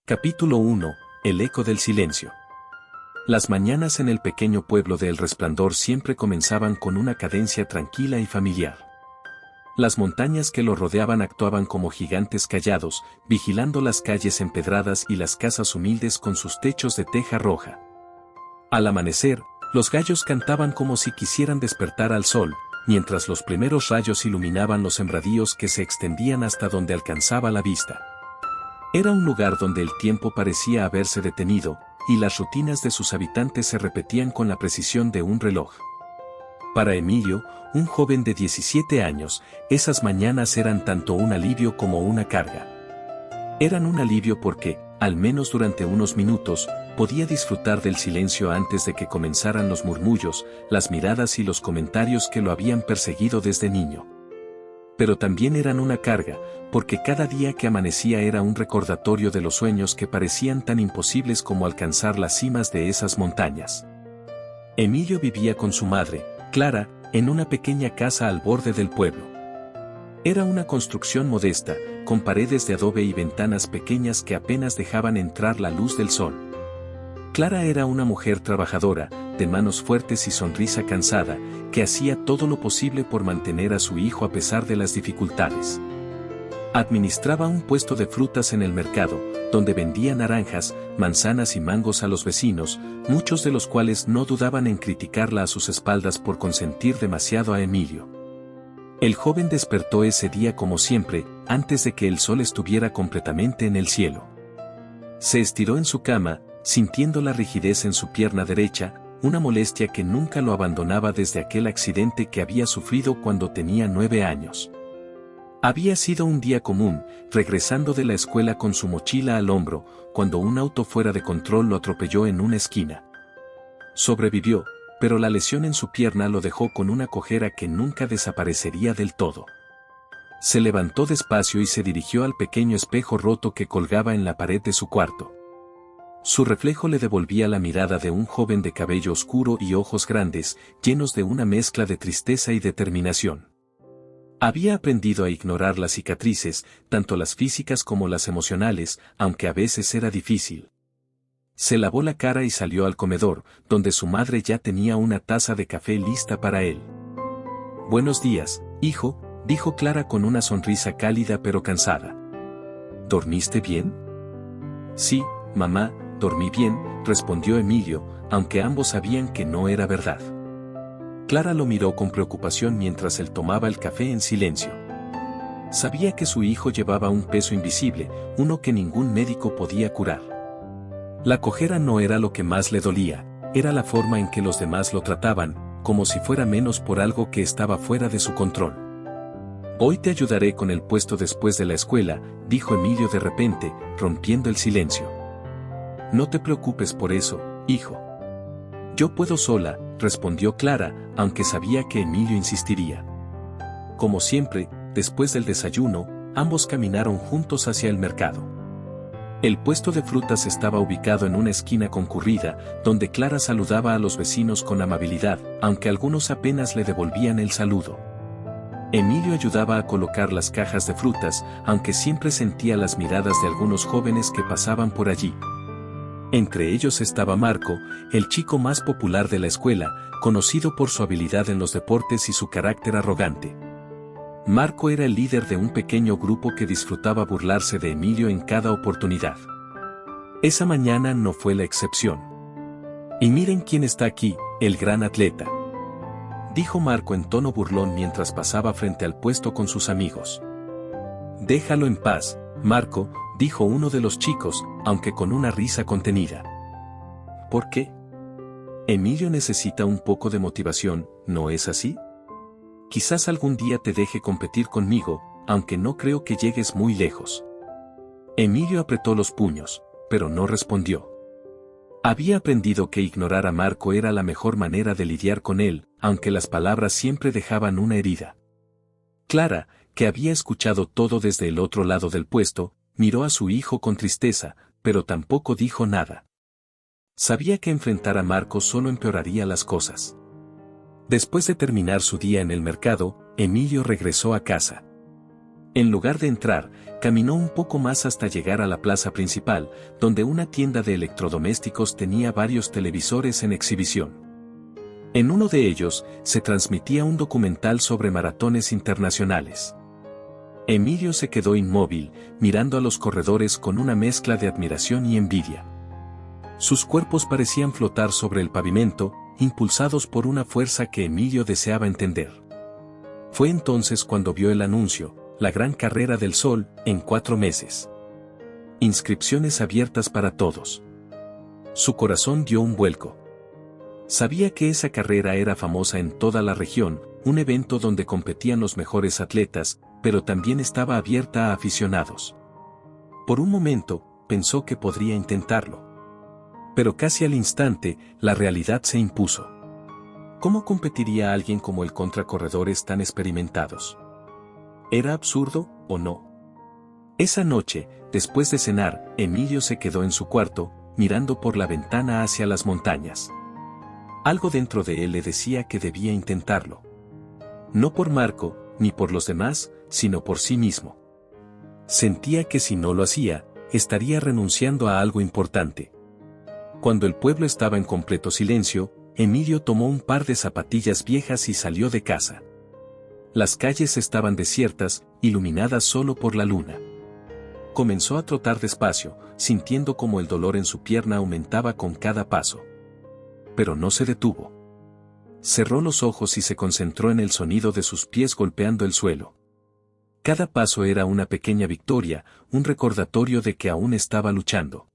Capítulo 1. El eco del silencio. Las mañanas en el pequeño pueblo de El Resplandor siempre comenzaban con una cadencia tranquila y familiar. Las montañas que lo rodeaban actuaban como gigantes callados, vigilando las calles empedradas y las casas humildes con sus techos de teja roja. Al amanecer, los gallos cantaban como si quisieran despertar al sol, mientras los primeros rayos iluminaban los sembradíos que se extendían hasta donde alcanzaba la vista. Era un lugar donde el tiempo parecía haberse detenido, y las rutinas de sus habitantes se repetían con la precisión de un reloj. Para Emilio, un joven de 17 años, esas mañanas eran tanto un alivio como una carga. Eran un alivio porque, al menos durante unos minutos, podía disfrutar del silencio antes de que comenzaran los murmullos, las miradas y los comentarios que lo habían perseguido desde niño. Pero también eran una carga, porque cada día que amanecía era un recordatorio de los sueños que parecían tan imposibles como alcanzar las cimas de esas montañas. Emilio vivía con su madre, Clara, en una pequeña casa al borde del pueblo. Era una construcción modesta, con paredes de adobe y ventanas pequeñas que apenas dejaban entrar la luz del sol. Clara era una mujer trabajadora, de manos fuertes y sonrisa cansada, que hacía todo lo posible por mantener a su hijo a pesar de las dificultades. Administraba un puesto de frutas en el mercado, donde vendía naranjas, manzanas y mangos a los vecinos, muchos de los cuales no dudaban en criticarla a sus espaldas por consentir demasiado a Emilio. El joven despertó ese día como siempre, antes de que el sol estuviera completamente en el cielo. Se estiró en su cama, sintiendo la rigidez en su pierna derecha, una molestia que nunca lo abandonaba desde aquel accidente que había sufrido cuando tenía 9 años. Había sido un día común, regresando de la escuela con su mochila al hombro, cuando un auto fuera de control lo atropelló en una esquina. Sobrevivió, pero la lesión en su pierna lo dejó con una cojera que nunca desaparecería del todo. Se levantó despacio y se dirigió al pequeño espejo roto que colgaba en la pared de su cuarto. Su reflejo le devolvía la mirada de un joven de cabello oscuro y ojos grandes, llenos de una mezcla de tristeza y determinación. Había aprendido a ignorar las cicatrices, tanto las físicas como las emocionales, aunque a veces era difícil. Se lavó la cara y salió al comedor, donde su madre ya tenía una taza de café lista para él. «Buenos días, hijo», dijo Clara con una sonrisa cálida pero cansada. «¿Dormiste bien?» «Sí, mamá, dormí bien», respondió Emilio, aunque ambos sabían que no era verdad. Clara lo miró con preocupación mientras él tomaba el café en silencio. Sabía que su hijo llevaba un peso invisible, uno que ningún médico podía curar. La cojera no era lo que más le dolía, era la forma en que los demás lo trataban, como si fuera menos por algo que estaba fuera de su control. «Hoy te ayudaré con el puesto después de la escuela», dijo Emilio de repente, rompiendo el silencio. «No te preocupes por eso, hijo». «Yo puedo sola», respondió Clara, aunque sabía que Emilio insistiría. Como siempre, después del desayuno, ambos caminaron juntos hacia el mercado. El puesto de frutas estaba ubicado en una esquina concurrida, donde Clara saludaba a los vecinos con amabilidad, aunque algunos apenas le devolvían el saludo. Emilio ayudaba a colocar las cajas de frutas, aunque siempre sentía las miradas de algunos jóvenes que pasaban por allí. Entre ellos estaba Marco, el chico más popular de la escuela, conocido por su habilidad en los deportes y su carácter arrogante. Marco era el líder de un pequeño grupo que disfrutaba burlarse de Emilio en cada oportunidad. Esa mañana no fue la excepción. «Y miren quién está aquí, el gran atleta», dijo Marco en tono burlón mientras pasaba frente al puesto con sus amigos. «Déjalo en paz, Marco», dijo uno de los chicos, aunque con una risa contenida. «¿Por qué? Emilio necesita un poco de motivación, ¿no es así? Quizás algún día te deje competir conmigo, aunque no creo que llegues muy lejos». Emilio apretó los puños, pero no respondió. Había aprendido que ignorar a Marco era la mejor manera de lidiar con él, aunque las palabras siempre dejaban una herida. Clara, que había escuchado todo desde el otro lado del puesto, miró a su hijo con tristeza, pero tampoco dijo nada. Sabía que enfrentar a Marco solo empeoraría las cosas. Después de terminar su día en el mercado, Emilio regresó a casa. En lugar de entrar, caminó un poco más hasta llegar a la plaza principal, donde una tienda de electrodomésticos tenía varios televisores en exhibición. En uno de ellos, se transmitía un documental sobre maratones internacionales. Emilio se quedó inmóvil, mirando a los corredores con una mezcla de admiración y envidia. Sus cuerpos parecían flotar sobre el pavimento, impulsados por una fuerza que Emilio deseaba entender. Fue entonces cuando vio el anuncio: la gran carrera del sol, en 4 meses. Inscripciones abiertas para todos. Su corazón dio un vuelco. Sabía que esa carrera era famosa en toda la región, un evento donde competían los mejores atletas, pero también estaba abierta a aficionados. Por un momento, pensó que podría intentarlo. Pero casi al instante, la realidad se impuso. ¿Cómo competiría alguien como él contra corredores tan experimentados? ¿Era absurdo, o no? Esa noche, después de cenar, Emilio se quedó en su cuarto, mirando por la ventana hacia las montañas. Algo dentro de él le decía que debía intentarlo. No por Marco, ni por los demás, sino por sí mismo. Sentía que si no lo hacía, estaría renunciando a algo importante. Cuando el pueblo estaba en completo silencio, Emilio tomó un par de zapatillas viejas y salió de casa. Las calles estaban desiertas, iluminadas solo por la luna. Comenzó a trotar despacio, sintiendo como el dolor en su pierna aumentaba con cada paso. Pero no se detuvo. Cerró los ojos y se concentró en el sonido de sus pies golpeando el suelo. Cada paso era una pequeña victoria, un recordatorio de que aún estaba luchando.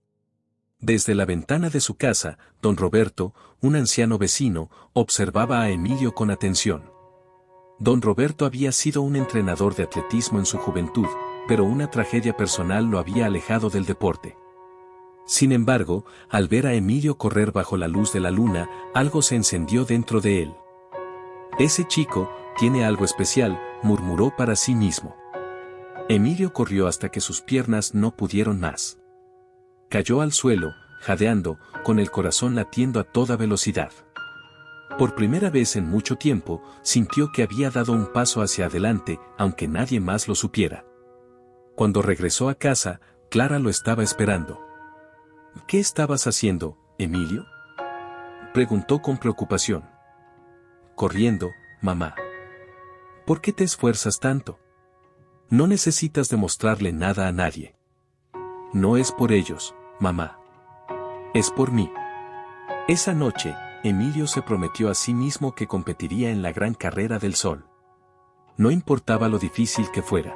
Desde la ventana de su casa, don Roberto, un anciano vecino, observaba a Emilio con atención. Don Roberto había sido un entrenador de atletismo en su juventud, pero una tragedia personal lo había alejado del deporte. Sin embargo, al ver a Emilio correr bajo la luz de la luna, algo se encendió dentro de él. «Ese chico tiene algo especial», murmuró para sí mismo. Emilio corrió hasta que sus piernas no pudieron más. Cayó al suelo, jadeando, con el corazón latiendo a toda velocidad. Por primera vez en mucho tiempo, sintió que había dado un paso hacia adelante, aunque nadie más lo supiera. Cuando regresó a casa, Clara lo estaba esperando. «¿Qué estabas haciendo, Emilio?», preguntó con preocupación. «Corriendo, mamá». «¿Por qué te esfuerzas tanto? No necesitas demostrarle nada a nadie». «No es por ellos, mamá. Es por mí». Esa noche, Emilio se prometió a sí mismo que competiría en la gran carrera del sol. No importaba lo difícil que fuera.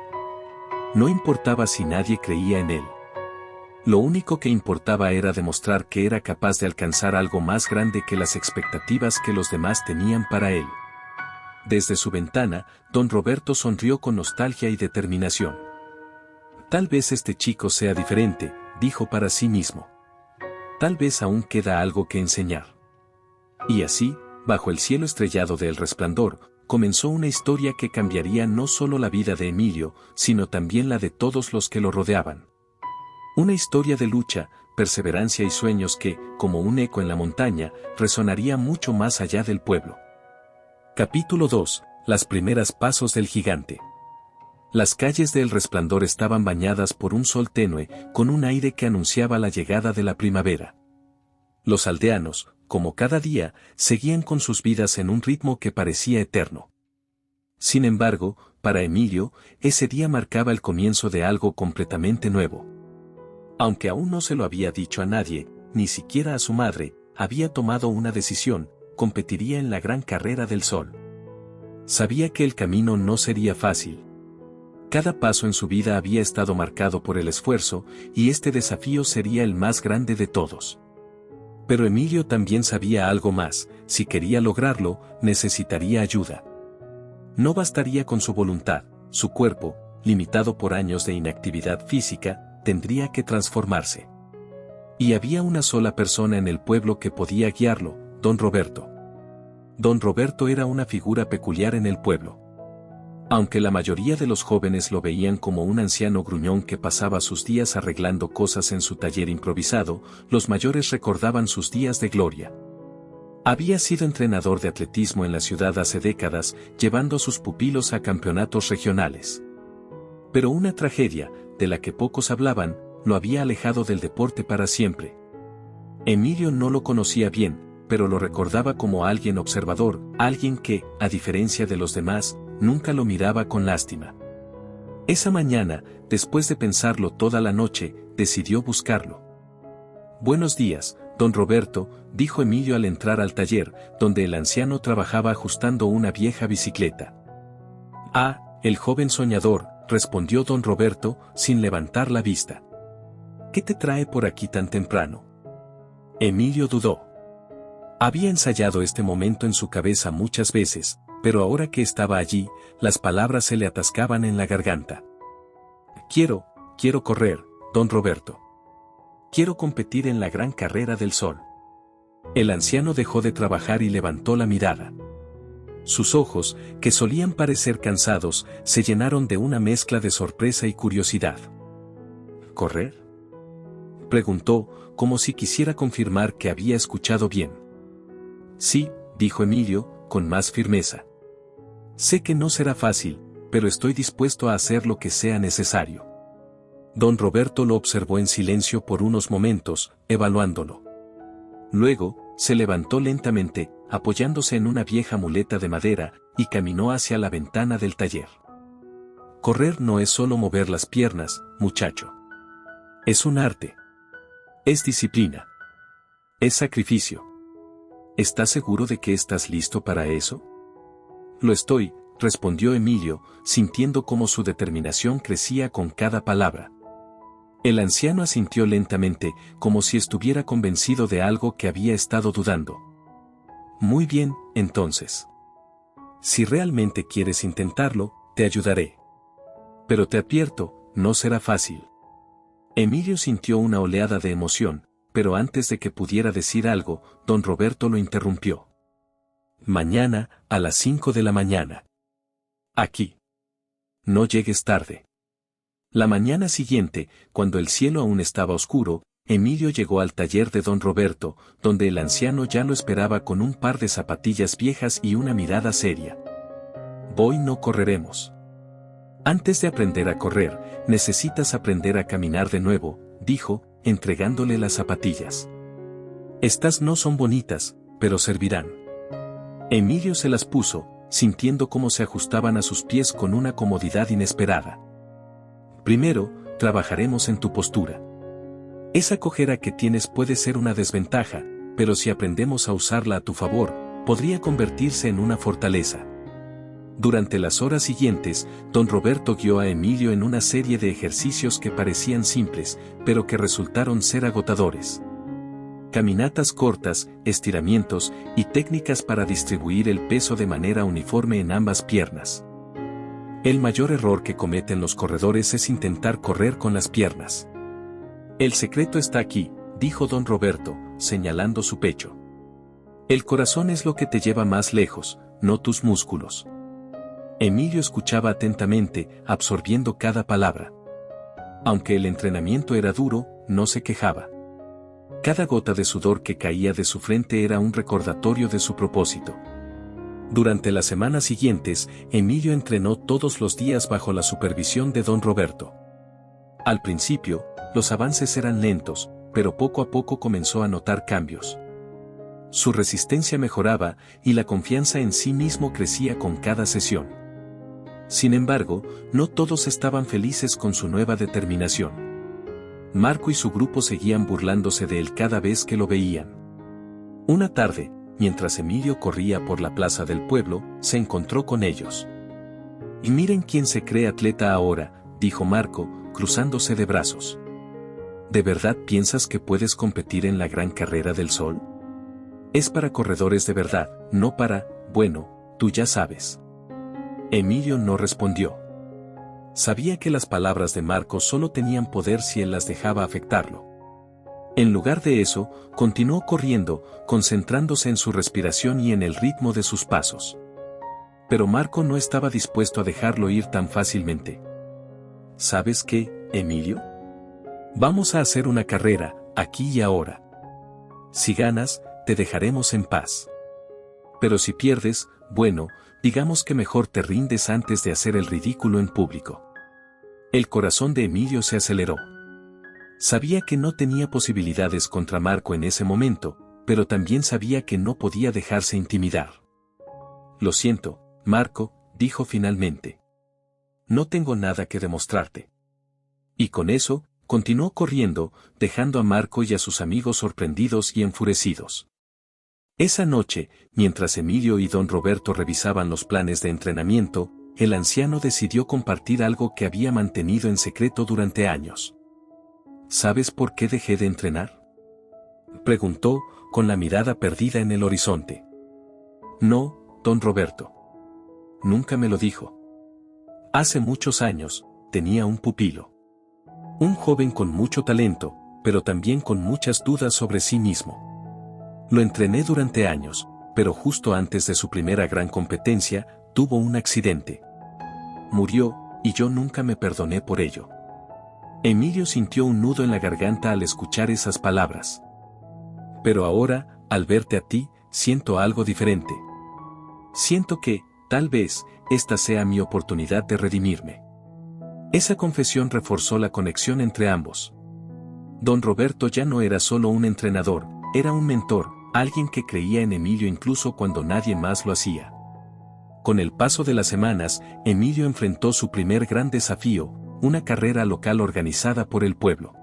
No importaba si nadie creía en él. Lo único que importaba era demostrar que era capaz de alcanzar algo más grande que las expectativas que los demás tenían para él. Desde su ventana, don Roberto sonrió con nostalgia y determinación. «Tal vez este chico sea diferente», dijo para sí mismo. «Tal vez aún queda algo que enseñar». Y así, bajo el cielo estrellado de El Resplandor, comenzó una historia que cambiaría no solo la vida de Emilio, sino también la de todos los que lo rodeaban. Una historia de lucha, perseverancia y sueños que, como un eco en la montaña, resonaría mucho más allá del pueblo. Capítulo 2. Las primeras pasos del gigante. Las calles de El Resplandor estaban bañadas por un sol tenue, con un aire que anunciaba la llegada de la primavera. Los aldeanos, como cada día, seguían con sus vidas en un ritmo que parecía eterno. Sin embargo, para Emilio, ese día marcaba el comienzo de algo completamente nuevo. Aunque aún no se lo había dicho a nadie, ni siquiera a su madre, había tomado una decisión: competiría en la gran carrera del sol. Sabía que el camino no sería fácil. Cada paso en su vida había estado marcado por el esfuerzo, y este desafío sería el más grande de todos. Pero Emilio también sabía algo más: si quería lograrlo, necesitaría ayuda. No bastaría con su voluntad, su cuerpo, limitado por años de inactividad física, tendría que transformarse. Y había una sola persona en el pueblo que podía guiarlo: don Roberto. Don Roberto era una figura peculiar en el pueblo. Aunque la mayoría de los jóvenes lo veían como un anciano gruñón que pasaba sus días arreglando cosas en su taller improvisado, los mayores recordaban sus días de gloria. Había sido entrenador de atletismo en la ciudad hace décadas, llevando a sus pupilos a campeonatos regionales. Pero una tragedia, de la que pocos hablaban, lo había alejado del deporte para siempre. Emilio no lo conocía bien, pero lo recordaba como alguien observador, alguien que, a diferencia de los demás, nunca lo miraba con lástima. Esa mañana, después de pensarlo toda la noche, decidió buscarlo. «Buenos días, don Roberto», dijo Emilio al entrar al taller, donde el anciano trabajaba ajustando una vieja bicicleta. «Ah, el joven soñador», respondió don Roberto, sin levantar la vista. «¿Qué te trae por aquí tan temprano?». Emilio dudó. Había ensayado este momento en su cabeza muchas veces, pero ahora que estaba allí, las palabras se le atascaban en la garganta. Quiero correr, don Roberto. Quiero competir en la gran carrera del sol». El anciano dejó de trabajar y levantó la mirada. Sus ojos, que solían parecer cansados, se llenaron de una mezcla de sorpresa y curiosidad. ¿Correr?, preguntó, como si quisiera confirmar que había escuchado bien. «Sí», dijo Emilio, con más firmeza. «Sé que no será fácil, pero estoy dispuesto a hacer lo que sea necesario». Don Roberto lo observó en silencio por unos momentos, evaluándolo. Luego, se levantó lentamente, apoyándose en una vieja muleta de madera, y caminó hacia la ventana del taller. «Correr no es solo mover las piernas, muchacho. Es un arte. Es disciplina. Es sacrificio. ¿Estás seguro de que estás listo para eso?». «Lo estoy», respondió Emilio, sintiendo cómo su determinación crecía con cada palabra. El anciano asintió lentamente, como si estuviera convencido de algo que había estado dudando. «Muy bien, entonces. Si realmente quieres intentarlo, te ayudaré. Pero te advierto, no será fácil». Emilio sintió una oleada de emoción, pero antes de que pudiera decir algo, don Roberto lo interrumpió. «Mañana, a las 5 de la mañana. Aquí. No llegues tarde». La mañana siguiente, cuando el cielo aún estaba oscuro, Emilio llegó al taller de don Roberto, donde el anciano ya lo esperaba con un par de zapatillas viejas y una mirada seria. «Hoy no correremos. Antes de aprender a correr, necesitas aprender a caminar de nuevo», dijo, entregándole las zapatillas. «Estas no son bonitas, pero servirán». Emilio se las puso, sintiendo cómo se ajustaban a sus pies con una comodidad inesperada. «Primero, trabajaremos en tu postura. Esa cojera que tienes puede ser una desventaja, pero si aprendemos a usarla a tu favor, podría convertirse en una fortaleza». Durante las horas siguientes, don Roberto guió a Emilio en una serie de ejercicios que parecían simples, pero que resultaron ser agotadores. Caminatas cortas, estiramientos y técnicas para distribuir el peso de manera uniforme en ambas piernas. El mayor error que cometen los corredores es intentar correr con las piernas. «El secreto está aquí», dijo don Roberto, señalando su pecho. «El corazón es lo que te lleva más lejos, no tus músculos». Emilio escuchaba atentamente, absorbiendo cada palabra. Aunque el entrenamiento era duro, no se quejaba. Cada gota de sudor que caía de su frente era un recordatorio de su propósito. Durante las semanas siguientes, Emilio entrenó todos los días bajo la supervisión de don Roberto. Al principio, los avances eran lentos, pero poco a poco comenzó a notar cambios. Su resistencia mejoraba y la confianza en sí mismo crecía con cada sesión. Sin embargo, no todos estaban felices con su nueva determinación. Marco y su grupo seguían burlándose de él cada vez que lo veían. Una tarde, mientras Emilio corría por la plaza del pueblo, se encontró con ellos. «Y miren quién se cree atleta ahora», dijo Marco, cruzándose de brazos. «¿De verdad piensas que puedes competir en la gran carrera del sol? Es para corredores de verdad, no para, bueno, tú ya sabes». Emilio no respondió. Sabía que las palabras de Marco solo tenían poder si él las dejaba afectarlo. En lugar de eso, continuó corriendo, concentrándose en su respiración y en el ritmo de sus pasos. Pero Marco no estaba dispuesto a dejarlo ir tan fácilmente. «¿Sabes qué, Emilio? Vamos a hacer una carrera, aquí y ahora. Si ganas, te dejaremos en paz. Pero si pierdes, bueno, digamos que mejor te rindes antes de hacer el ridículo en público». El corazón de Emilio se aceleró. Sabía que no tenía posibilidades contra Marco en ese momento, pero también sabía que no podía dejarse intimidar. Lo siento, Marco, dijo finalmente. No tengo nada que demostrarte. Y con eso, continuó corriendo, dejando a Marco y a sus amigos sorprendidos y enfurecidos. Esa noche, mientras Emilio y don Roberto revisaban los planes de entrenamiento, el anciano decidió compartir algo que había mantenido en secreto durante años. ¿Sabes por qué dejé de entrenar?, preguntó, con la mirada perdida en el horizonte. No, don Roberto. Nunca me lo dijo. Hace muchos años, tenía un pupilo. Un joven con mucho talento, pero también con muchas dudas sobre sí mismo. Lo entrené durante años, pero justo antes de su primera gran competencia, tuvo un accidente. Murió, y yo nunca me perdoné por ello. Emilio sintió un nudo en la garganta al escuchar esas palabras. Pero ahora, al verte a ti, siento algo diferente. Siento que, tal vez, esta sea mi oportunidad de redimirme. Esa confesión reforzó la conexión entre ambos. Don Roberto ya no era solo un entrenador, era un mentor, alguien que creía en Emilio incluso cuando nadie más lo hacía. Con el paso de las semanas, Emilio enfrentó su primer gran desafío, una carrera local organizada por el pueblo.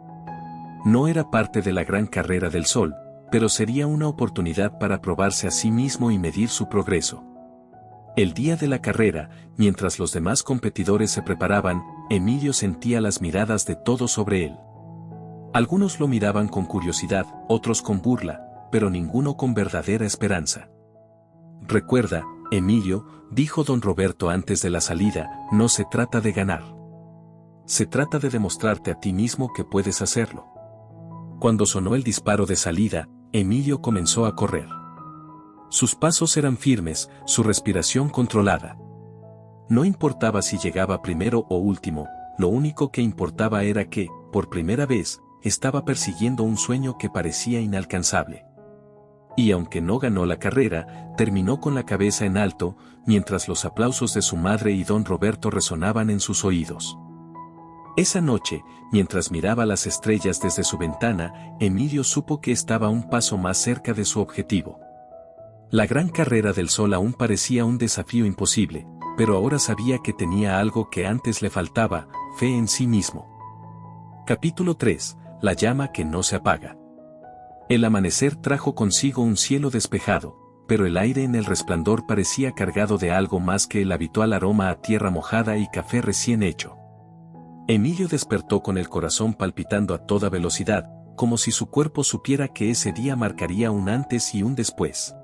No era parte de la gran carrera del Sol, pero sería una oportunidad para probarse a sí mismo y medir su progreso. El día de la carrera, mientras los demás competidores se preparaban, Emilio sentía las miradas de todos sobre él. Algunos lo miraban con curiosidad, otros con burla, pero ninguno con verdadera esperanza. Recuerda, Emilio, dijo don Roberto antes de la salida, no se trata de ganar. Se trata de demostrarte a ti mismo que puedes hacerlo. Cuando sonó el disparo de salida, Emilio comenzó a correr. Sus pasos eran firmes, su respiración controlada. No importaba si llegaba primero o último, lo único que importaba era que, por primera vez, estaba persiguiendo un sueño que parecía inalcanzable. Y aunque no ganó la carrera, terminó con la cabeza en alto, mientras los aplausos de su madre y don Roberto resonaban en sus oídos. Esa noche, mientras miraba las estrellas desde su ventana, Emilio supo que estaba un paso más cerca de su objetivo. La gran carrera del Sol aún parecía un desafío imposible, pero ahora sabía que tenía algo que antes le faltaba, fe en sí mismo. Capítulo 3. La llama que no se apaga. El amanecer trajo consigo un cielo despejado, pero el aire en el resplandor parecía cargado de algo más que el habitual aroma a tierra mojada y café recién hecho. Emilio despertó con el corazón palpitando a toda velocidad, como si su cuerpo supiera que ese día marcaría un antes y un después.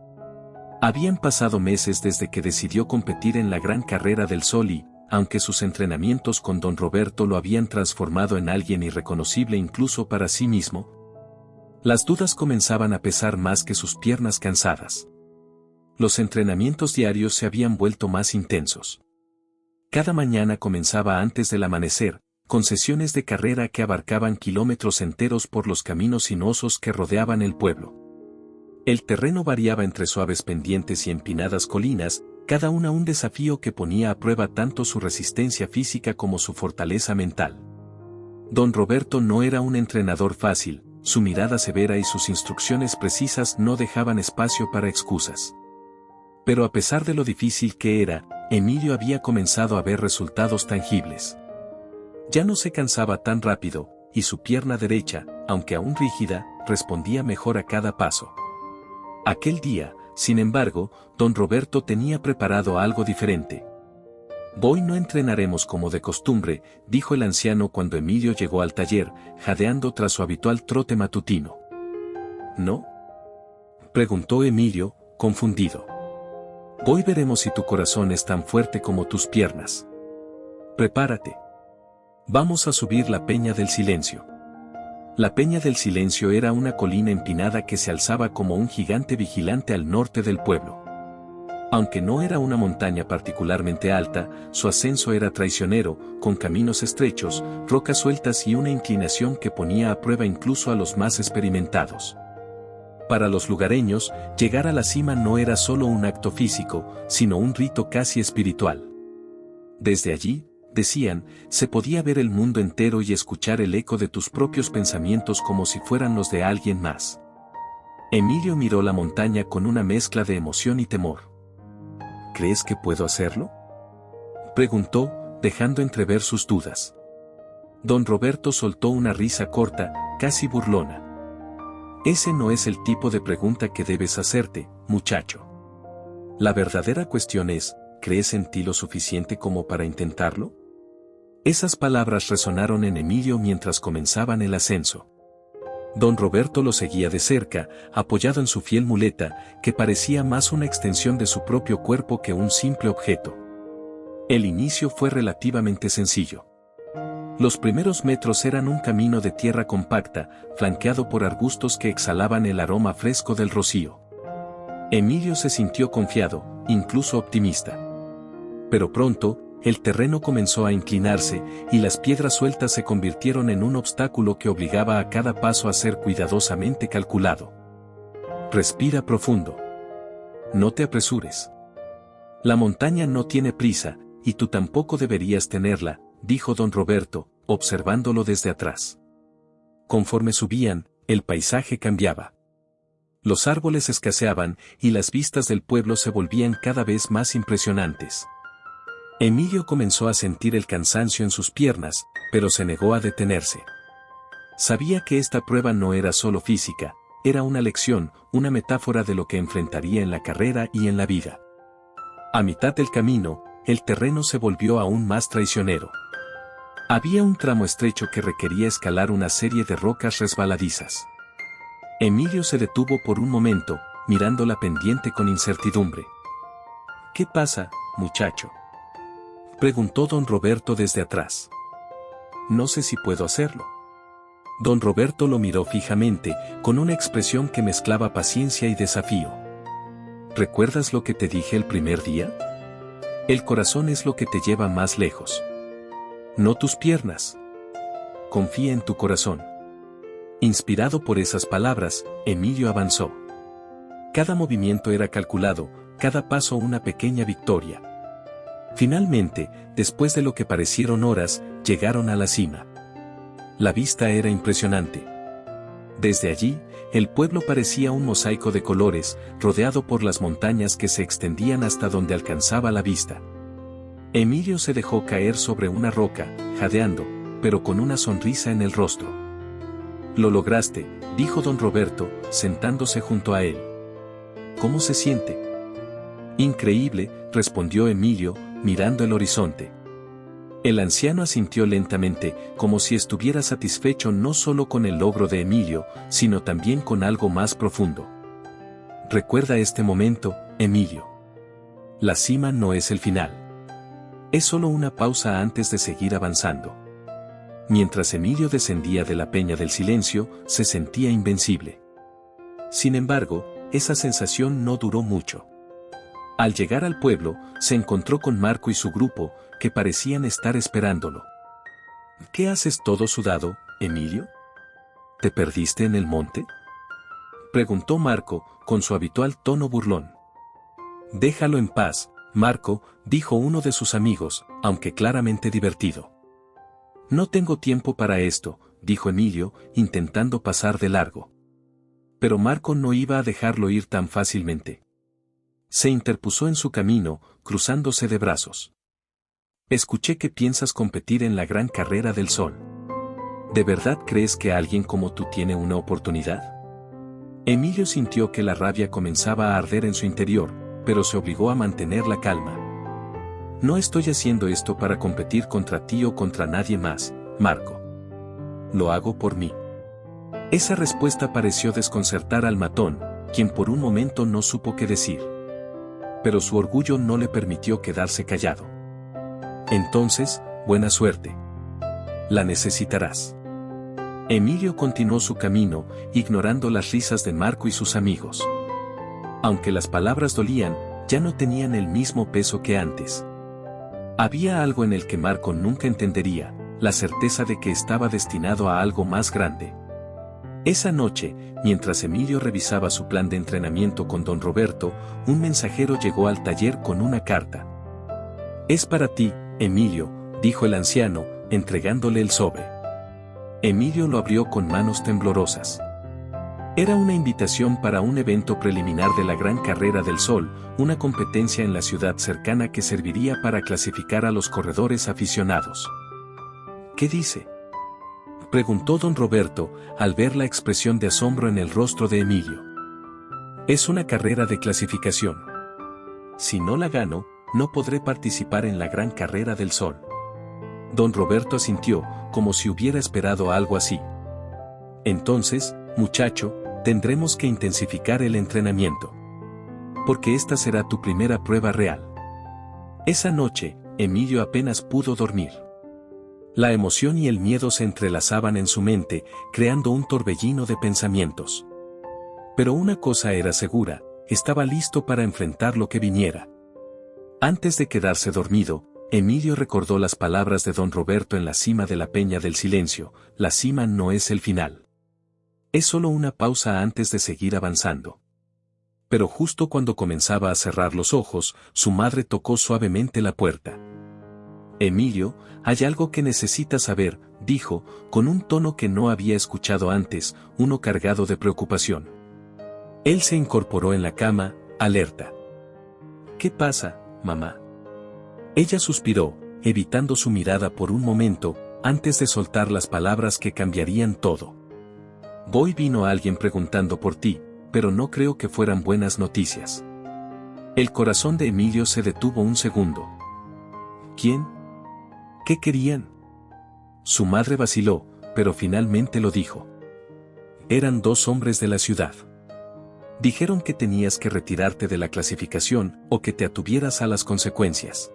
Habían pasado meses desde que decidió competir en la gran carrera del Sol y, aunque sus entrenamientos con don Roberto lo habían transformado en alguien irreconocible incluso para sí mismo, las dudas comenzaban a pesar más que sus piernas cansadas. Los entrenamientos diarios se habían vuelto más intensos. Cada mañana comenzaba antes del amanecer, con sesiones de carrera que abarcaban kilómetros enteros por los caminos sinuosos que rodeaban el pueblo. El terreno variaba entre suaves pendientes y empinadas colinas, cada una un desafío que ponía a prueba tanto su resistencia física como su fortaleza mental. Don Roberto no era un entrenador fácil, su mirada severa y sus instrucciones precisas no dejaban espacio para excusas. Pero a pesar de lo difícil que era, Emilio había comenzado a ver resultados tangibles. Ya no se cansaba tan rápido, y su pierna derecha, aunque aún rígida, respondía mejor a cada paso. Aquel día, sin embargo, don Roberto tenía preparado algo diferente. «Hoy no entrenaremos como de costumbre», dijo el anciano cuando Emilio llegó al taller, jadeando tras su habitual trote matutino. «¿No?», preguntó Emilio, confundido. «Hoy veremos si tu corazón es tan fuerte como tus piernas. Prepárate. Vamos a subir la Peña del Silencio». La Peña del Silencio era una colina empinada que se alzaba como un gigante vigilante al norte del pueblo. Aunque no era una montaña particularmente alta, su ascenso era traicionero, con caminos estrechos, rocas sueltas y una inclinación que ponía a prueba incluso a los más experimentados. Para los lugareños, llegar a la cima no era solo un acto físico, sino un rito casi espiritual. Desde allí, decían, se podía ver el mundo entero y escuchar el eco de tus propios pensamientos como si fueran los de alguien más. Emilio miró la montaña con una mezcla de emoción y temor. ¿Crees que puedo hacerlo?, preguntó, dejando entrever sus dudas. Don Roberto soltó una risa corta, casi burlona. Ese no es el tipo de pregunta que debes hacerte, muchacho. La verdadera cuestión es, ¿crees en ti lo suficiente como para intentarlo? Esas palabras resonaron en Emilio mientras comenzaban el ascenso. Don Roberto lo seguía de cerca, apoyado en su fiel muleta, que parecía más una extensión de su propio cuerpo que un simple objeto. El inicio fue relativamente sencillo. Los primeros metros eran un camino de tierra compacta, flanqueado por arbustos que exhalaban el aroma fresco del rocío. Emilio se sintió confiado, incluso optimista. Pero pronto, el terreno comenzó a inclinarse, y las piedras sueltas se convirtieron en un obstáculo que obligaba a cada paso a ser cuidadosamente calculado. Respira profundo. No te apresures. La montaña no tiene prisa, y tú tampoco deberías tenerla, dijo don Roberto, observándolo desde atrás. Conforme subían, el paisaje cambiaba. Los árboles escaseaban, y las vistas del pueblo se volvían cada vez más impresionantes. Emilio comenzó a sentir el cansancio en sus piernas, pero se negó a detenerse. Sabía que esta prueba no era solo física, era una lección, una metáfora de lo que enfrentaría en la carrera y en la vida. A mitad del camino, el terreno se volvió aún más traicionero. Había un tramo estrecho que requería escalar una serie de rocas resbaladizas. Emilio se detuvo por un momento, mirando la pendiente con incertidumbre. ¿Qué pasa, muchacho?, preguntó don Roberto desde atrás. No sé si puedo hacerlo. Don Roberto lo miró fijamente, con una expresión que mezclaba paciencia y desafío. ¿Recuerdas lo que te dije el primer día? El corazón es lo que te lleva más lejos. No tus piernas. Confía en tu corazón. Inspirado por esas palabras, Emilio avanzó. Cada movimiento era calculado, cada paso una pequeña victoria. Finalmente, después de lo que parecieron horas, llegaron a la cima. La vista era impresionante. Desde allí, el pueblo parecía un mosaico de colores, rodeado por las montañas que se extendían hasta donde alcanzaba la vista. Emilio se dejó caer sobre una roca, jadeando, pero con una sonrisa en el rostro. Lo lograste, dijo don Roberto, sentándose junto a él. ¿Cómo se siente? Increíble, respondió Emilio, mirando el horizonte. El anciano asintió lentamente, como si estuviera satisfecho no solo con el logro de Emilio, sino también con algo más profundo. Recuerda este momento, Emilio. La cima no es el final. Es solo una pausa antes de seguir avanzando. Mientras Emilio descendía de la peña del silencio, se sentía invencible. Sin embargo, esa sensación no duró mucho. Al llegar al pueblo, se encontró con Marco y su grupo, que parecían estar esperándolo. ¿Qué haces todo sudado, Emilio? ¿Te perdiste en el monte?, preguntó Marco, con su habitual tono burlón. Déjalo en paz, Marco, dijo uno de sus amigos, aunque claramente divertido. No tengo tiempo para esto, dijo Emilio, intentando pasar de largo. Pero Marco no iba a dejarlo ir tan fácilmente. Se interpuso en su camino, cruzándose de brazos. Escuché que piensas competir en la gran carrera del sol. ¿De verdad crees que alguien como tú tiene una oportunidad? Emilio sintió que la rabia comenzaba a arder en su interior, pero se obligó a mantener la calma. No estoy haciendo esto para competir contra ti o contra nadie más, Marco. Lo hago por mí. Esa respuesta pareció desconcertar al matón, quien por un momento no supo qué decir. Pero su orgullo no le permitió quedarse callado. Entonces, buena suerte. La necesitarás. Emilio continuó su camino, ignorando las risas de Marco y sus amigos. Aunque las palabras dolían, ya no tenían el mismo peso que antes. Había algo en el que Marco nunca entendería, la certeza de que estaba destinado a algo más grande. Esa noche, mientras Emilio revisaba su plan de entrenamiento con don Roberto, un mensajero llegó al taller con una carta. Es para ti, Emilio, dijo el anciano, entregándole el sobre. Emilio lo abrió con manos temblorosas. Era una invitación para un evento preliminar de la Gran Carrera del Sol, una competencia en la ciudad cercana que serviría para clasificar a los corredores aficionados. ¿Qué dice?, preguntó don Roberto, al ver la expresión de asombro en el rostro de Emilio. Es una carrera de clasificación. Si no la gano, no podré participar en la Gran Carrera del Sol. Don Roberto asintió, como si hubiera esperado algo así. Entonces, muchacho, tendremos que intensificar el entrenamiento. Porque esta será tu primera prueba real. Esa noche, Emilio apenas pudo dormir. La emoción y el miedo se entrelazaban en su mente, creando un torbellino de pensamientos. Pero una cosa era segura, estaba listo para enfrentar lo que viniera. Antes de quedarse dormido, Emilio recordó las palabras de don Roberto en la cima de la Peña del Silencio: la cima no es el final. Es solo una pausa antes de seguir avanzando. Pero justo cuando comenzaba a cerrar los ojos, su madre tocó suavemente la puerta. Emilio, hay algo que necesitas saber, dijo, con un tono que no había escuchado antes, uno cargado de preocupación. Él se incorporó en la cama, alerta. ¿Qué pasa, mamá? Ella suspiró, evitando su mirada por un momento, antes de soltar las palabras que cambiarían todo. Vino alguien preguntando por ti, pero no creo que fueran buenas noticias. El corazón de Emilio se detuvo un segundo. ¿Quién? ¿Qué querían? Su madre vaciló, pero finalmente lo dijo. Eran 2 hombres de la ciudad. Dijeron que tenías que retirarte de la clasificación o que te atuvieras a las consecuencias.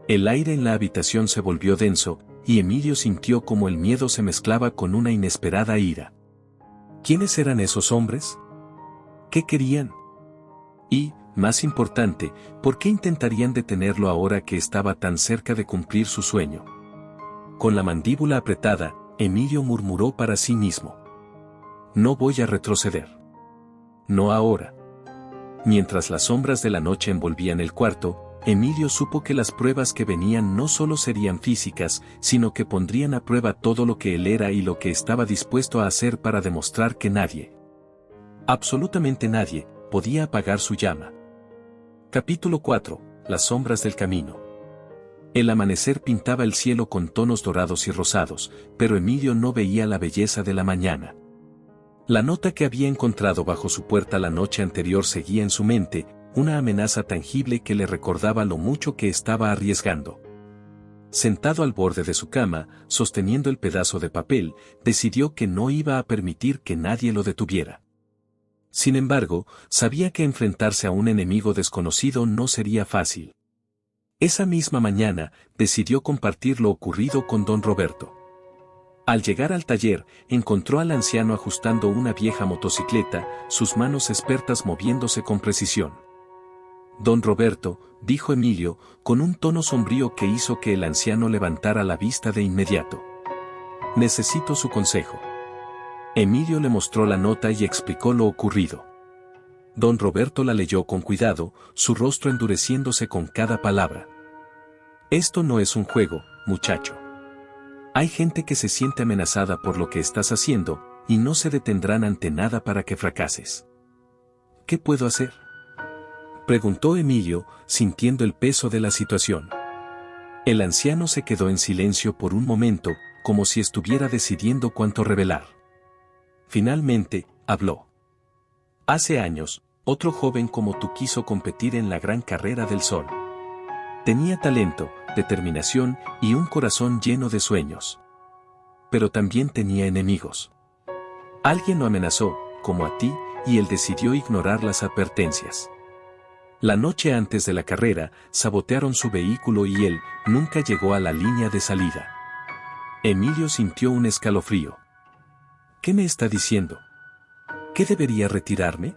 El aire en la habitación se volvió denso, y Emilio sintió como el miedo se mezclaba con una inesperada ira. ¿Quiénes eran esos hombres? ¿Qué querían? Y, más importante, ¿por qué intentarían detenerlo ahora que estaba tan cerca de cumplir su sueño? Con la mandíbula apretada, Emilio murmuró para sí mismo. No voy a retroceder. No ahora. Mientras las sombras de la noche envolvían el cuarto, Emilio supo que las pruebas que venían no solo serían físicas, sino que pondrían a prueba todo lo que él era y lo que estaba dispuesto a hacer para demostrar que nadie, absolutamente nadie, podía apagar su llama. Capítulo 4. Las sombras del camino. El amanecer pintaba el cielo con tonos dorados y rosados, pero Emilio no veía la belleza de la mañana. La nota que había encontrado bajo su puerta la noche anterior seguía en su mente, una amenaza tangible que le recordaba lo mucho que estaba arriesgando. Sentado al borde de su cama, sosteniendo el pedazo de papel, decidió que no iba a permitir que nadie lo detuviera. Sin embargo, sabía que enfrentarse a un enemigo desconocido no sería fácil. Esa misma mañana, decidió compartir lo ocurrido con don Roberto. Al llegar al taller, encontró al anciano ajustando una vieja motocicleta, sus manos expertas moviéndose con precisión. Don Roberto, dijo Emilio, con un tono sombrío que hizo que el anciano levantara la vista de inmediato. Necesito su consejo. Emilio le mostró la nota y explicó lo ocurrido. Don Roberto la leyó con cuidado, su rostro endureciéndose con cada palabra. Esto no es un juego, muchacho. Hay gente que se siente amenazada por lo que estás haciendo, y no se detendrán ante nada para que fracases. ¿Qué puedo hacer?, preguntó Emilio, sintiendo el peso de la situación. El anciano se quedó en silencio por un momento, como si estuviera decidiendo cuánto revelar. Finalmente, habló. Hace años, otro joven como tú quiso competir en la Gran Carrera del Sol. Tenía talento, determinación y un corazón lleno de sueños. Pero también tenía enemigos. Alguien lo amenazó, como a ti, y él decidió ignorar las advertencias. La noche antes de la carrera, sabotearon su vehículo y él nunca llegó a la línea de salida. Emilio sintió un escalofrío. ¿Qué me está diciendo? ¿Qué debería retirarme?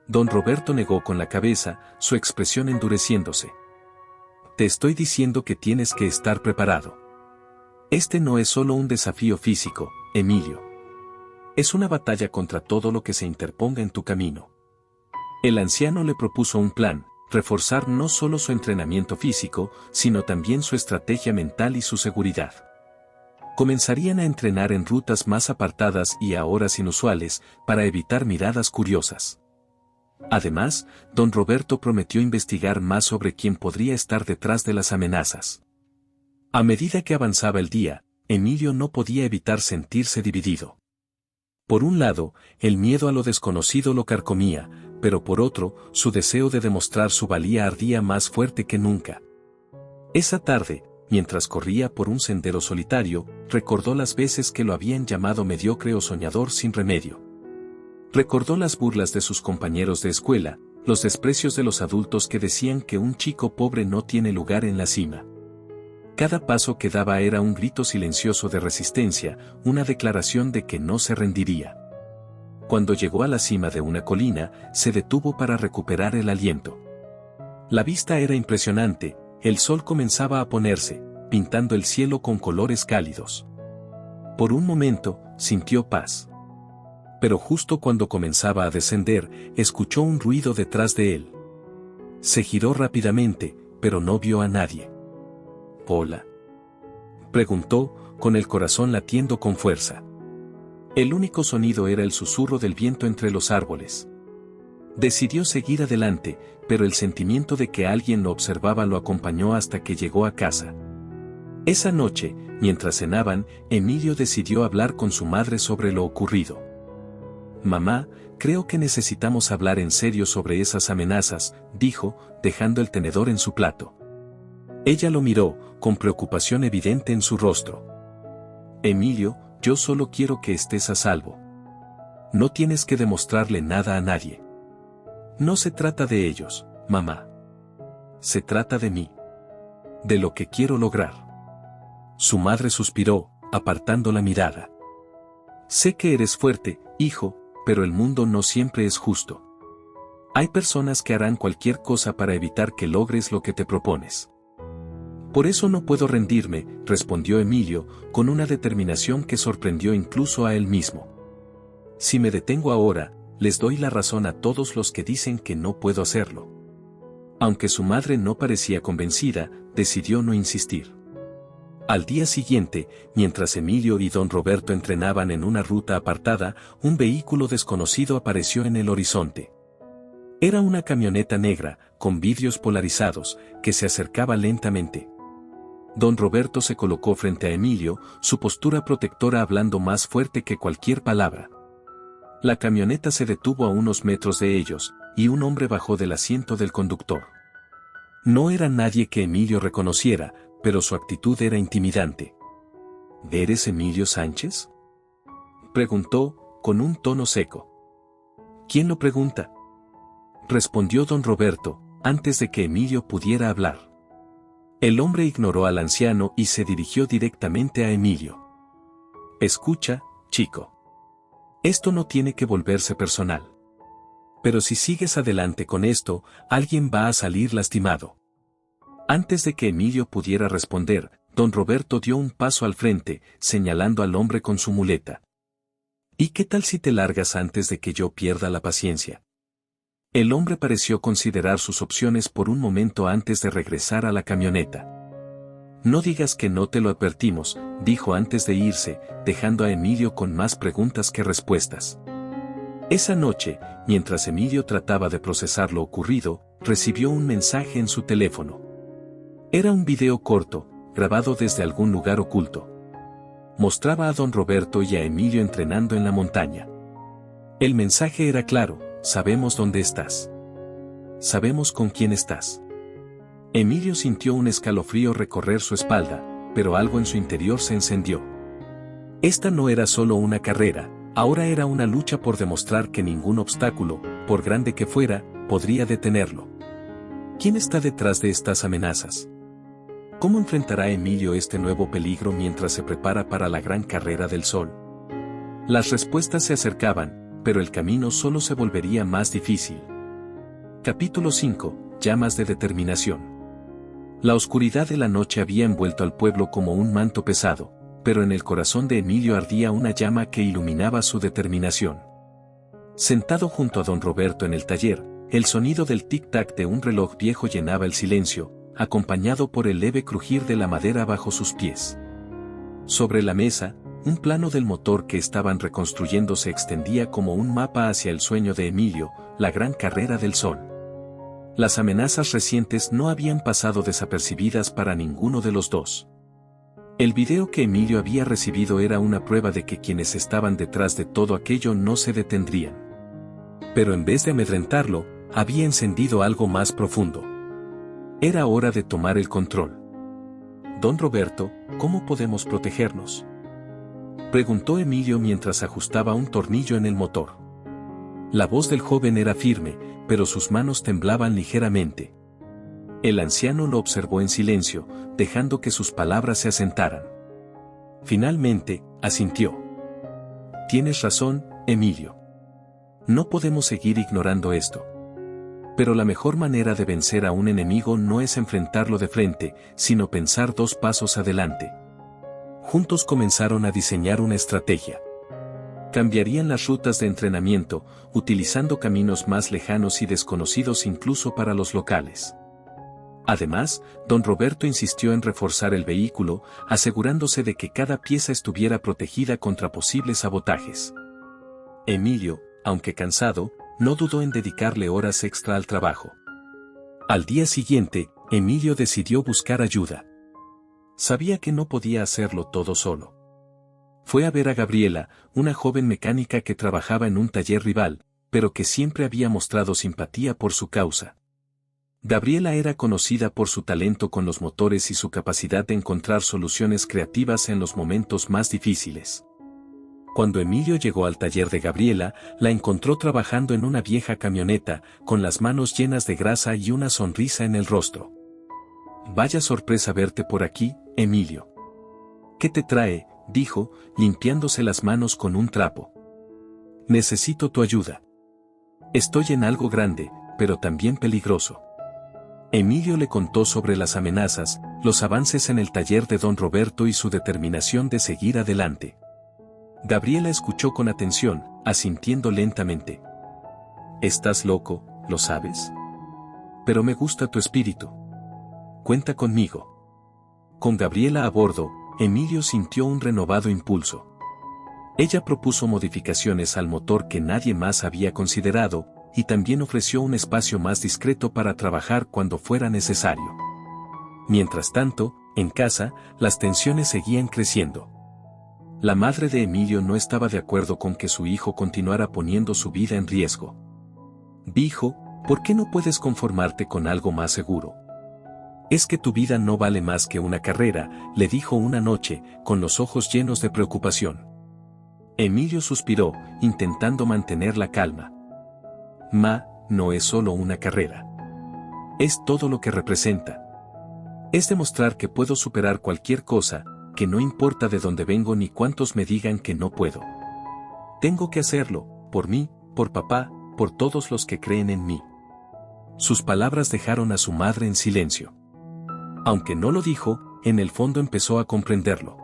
Don Roberto negó con la cabeza, su expresión endureciéndose. Te estoy diciendo que tienes que estar preparado. Este no es solo un desafío físico, Emilio. Es una batalla contra todo lo que se interponga en tu camino. El anciano le propuso un plan, reforzar no solo su entrenamiento físico, sino también su estrategia mental y su seguridad. Comenzarían a entrenar en rutas más apartadas y a horas inusuales, para evitar miradas curiosas. Además, don Roberto prometió investigar más sobre quién podría estar detrás de las amenazas. A medida que avanzaba el día, Emilio no podía evitar sentirse dividido. Por un lado, el miedo a lo desconocido lo carcomía, pero por otro, su deseo de demostrar su valía ardía más fuerte que nunca. Esa tarde, mientras corría por un sendero solitario, recordó las veces que lo habían llamado mediocre o soñador sin remedio. Recordó las burlas de sus compañeros de escuela, los desprecios de los adultos que decían que un chico pobre no tiene lugar en la cima. Cada paso que daba era un grito silencioso de resistencia, una declaración de que no se rendiría. Cuando llegó a la cima de una colina, se detuvo para recuperar el aliento. La vista era impresionante, el sol comenzaba a ponerse, pintando el cielo con colores cálidos. Por un momento, sintió paz. Pero justo cuando comenzaba a descender, escuchó un ruido detrás de él. Se giró rápidamente, pero no vio a nadie. «¿Hola?», preguntó, con el corazón latiendo con fuerza. El único sonido era el susurro del viento entre los árboles. Decidió seguir adelante, pero el sentimiento de que alguien lo observaba lo acompañó hasta que llegó a casa. Esa noche, mientras cenaban, Emilio decidió hablar con su madre sobre lo ocurrido. «Mamá, creo que necesitamos hablar en serio sobre esas amenazas», dijo, dejando el tenedor en su plato. Ella lo miró, con preocupación evidente en su rostro. «Emilio, yo solo quiero que estés a salvo. No tienes que demostrarle nada a nadie. No se trata de ellos, mamá. Se trata de mí. De lo que quiero lograr». Su madre suspiró, apartando la mirada. «Sé que eres fuerte, hijo, pero el mundo no siempre es justo. Hay personas que harán cualquier cosa para evitar que logres lo que te propones». «Por eso no puedo rendirme», respondió Emilio, con una determinación que sorprendió incluso a él mismo. «Si me detengo ahora, les doy la razón a todos los que dicen que no puedo hacerlo». Aunque su madre no parecía convencida, decidió no insistir. Al día siguiente, mientras Emilio y don Roberto entrenaban en una ruta apartada, un vehículo desconocido apareció en el horizonte. Era una camioneta negra, con vidrios polarizados, que se acercaba lentamente. Don Roberto se colocó frente a Emilio, su postura protectora hablando más fuerte que cualquier palabra. La camioneta se detuvo a unos metros de ellos, y un hombre bajó del asiento del conductor. No era nadie que Emilio reconociera, pero su actitud era intimidante. «¿Eres Emilio Sánchez?», preguntó, con un tono seco. «¿Quién lo pregunta?», respondió don Roberto, antes de que Emilio pudiera hablar. El hombre ignoró al anciano y se dirigió directamente a Emilio. «Escucha, chico. Esto no tiene que volverse personal. Pero si sigues adelante con esto, alguien va a salir lastimado». Antes de que Emilio pudiera responder, don Roberto dio un paso al frente, señalando al hombre con su muleta. «¿Y qué tal si te largas antes de que yo pierda la paciencia?». El hombre pareció considerar sus opciones por un momento antes de regresar a la camioneta. «No digas que no te lo advertimos», dijo antes de irse, dejando a Emilio con más preguntas que respuestas. Esa noche, mientras Emilio trataba de procesar lo ocurrido, recibió un mensaje en su teléfono. Era un video corto, grabado desde algún lugar oculto. Mostraba a don Roberto y a Emilio entrenando en la montaña. El mensaje era claro: «Sabemos dónde estás. Sabemos con quién estás». Emilio sintió un escalofrío recorrer su espalda, pero algo en su interior se encendió. Esta no era solo una carrera, ahora era una lucha por demostrar que ningún obstáculo, por grande que fuera, podría detenerlo. ¿Quién está detrás de estas amenazas? ¿Cómo enfrentará Emilio este nuevo peligro mientras se prepara para la gran carrera del sol? Las respuestas se acercaban, pero el camino solo se volvería más difícil. Capítulo 5. Llamas de determinación. La oscuridad de la noche había envuelto al pueblo como un manto pesado, pero en el corazón de Emilio ardía una llama que iluminaba su determinación. Sentado junto a don Roberto en el taller, El sonido del tic-tac de un reloj viejo llenaba el silencio, acompañado por el leve crujir de la madera bajo sus pies. Sobre la mesa, un plano del motor que estaban reconstruyendo se extendía como un mapa hacia el sueño de Emilio, la gran carrera del sol. Las amenazas recientes no habían pasado desapercibidas para ninguno de los dos. El video que Emilio había recibido era una prueba de que quienes estaban detrás de todo aquello no se detendrían. Pero en vez de amedrentarlo, había encendido algo más profundo. Era hora de tomar el control. Don Roberto, ¿cómo podemos protegernos?, preguntó Emilio mientras ajustaba un tornillo en el motor. La voz del joven era firme, pero sus manos temblaban ligeramente. El anciano lo observó en silencio, dejando que sus palabras se asentaran. Finalmente, asintió. Tienes razón, Emilio. No podemos seguir ignorando esto. Pero la mejor manera de vencer a un enemigo no es enfrentarlo de frente, sino pensar 2 pasos adelante. Juntos comenzaron a diseñar una estrategia. Cambiarían las rutas de entrenamiento, utilizando caminos más lejanos y desconocidos incluso para los locales. Además, don Roberto insistió en reforzar el vehículo, asegurándose de que cada pieza estuviera protegida contra posibles sabotajes. Emilio, aunque cansado, no dudó en dedicarle horas extra al trabajo. Al día siguiente, Emilio decidió buscar ayuda. Sabía que no podía hacerlo todo solo. Fue a ver a Gabriela, una joven mecánica que trabajaba en un taller rival, pero que siempre había mostrado simpatía por su causa. Gabriela era conocida por su talento con los motores y su capacidad de encontrar soluciones creativas en los momentos más difíciles. Cuando Emilio llegó al taller de Gabriela, la encontró trabajando en una vieja camioneta, con las manos llenas de grasa y una sonrisa en el rostro. Vaya sorpresa verte por aquí, Emilio. ¿Qué te trae?, dijo, limpiándose las manos con un trapo. Necesito tu ayuda. Estoy en algo grande, pero también peligroso. Emilio le contó sobre las amenazas, los avances en el taller de don Roberto y su determinación de seguir adelante. Gabriela escuchó con atención, asintiendo lentamente. Estás loco, ¿lo sabes? Pero me gusta tu espíritu. Cuenta conmigo. Con Gabriela a bordo, Emilio sintió un renovado impulso. Ella propuso modificaciones al motor que nadie más había considerado, y también ofreció un espacio más discreto para trabajar cuando fuera necesario. Mientras tanto, en casa, las tensiones seguían creciendo. La madre de Emilio no estaba de acuerdo con que su hijo continuara poniendo su vida en riesgo. Dijo, ¿por qué no puedes conformarte con algo más seguro? Es que tu vida no vale más que una carrera, le dijo una noche, con los ojos llenos de preocupación. Emilio suspiró, intentando mantener la calma. Ma, no es solo una carrera. Es todo lo que representa. Es demostrar que puedo superar cualquier cosa, que no importa de dónde vengo ni cuántos me digan que no puedo. Tengo que hacerlo, por mí, por papá, por todos los que creen en mí. Sus palabras dejaron a su madre en silencio. Aunque no lo dijo, en el fondo empezó a comprenderlo.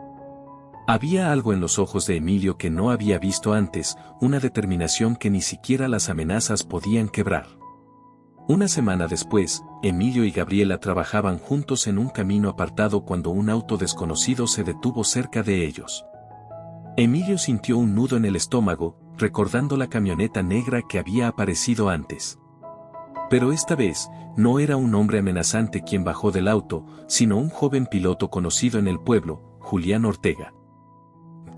Había algo en los ojos de Emilio que no había visto antes, una determinación que ni siquiera las amenazas podían quebrar. Una semana después, Emilio y Gabriela trabajaban juntos en un camino apartado cuando un auto desconocido se detuvo cerca de ellos. Emilio sintió un nudo en el estómago, recordando la camioneta negra que había aparecido antes. Pero esta vez, no era un hombre amenazante quien bajó del auto, sino un joven piloto conocido en el pueblo, Julián Ortega.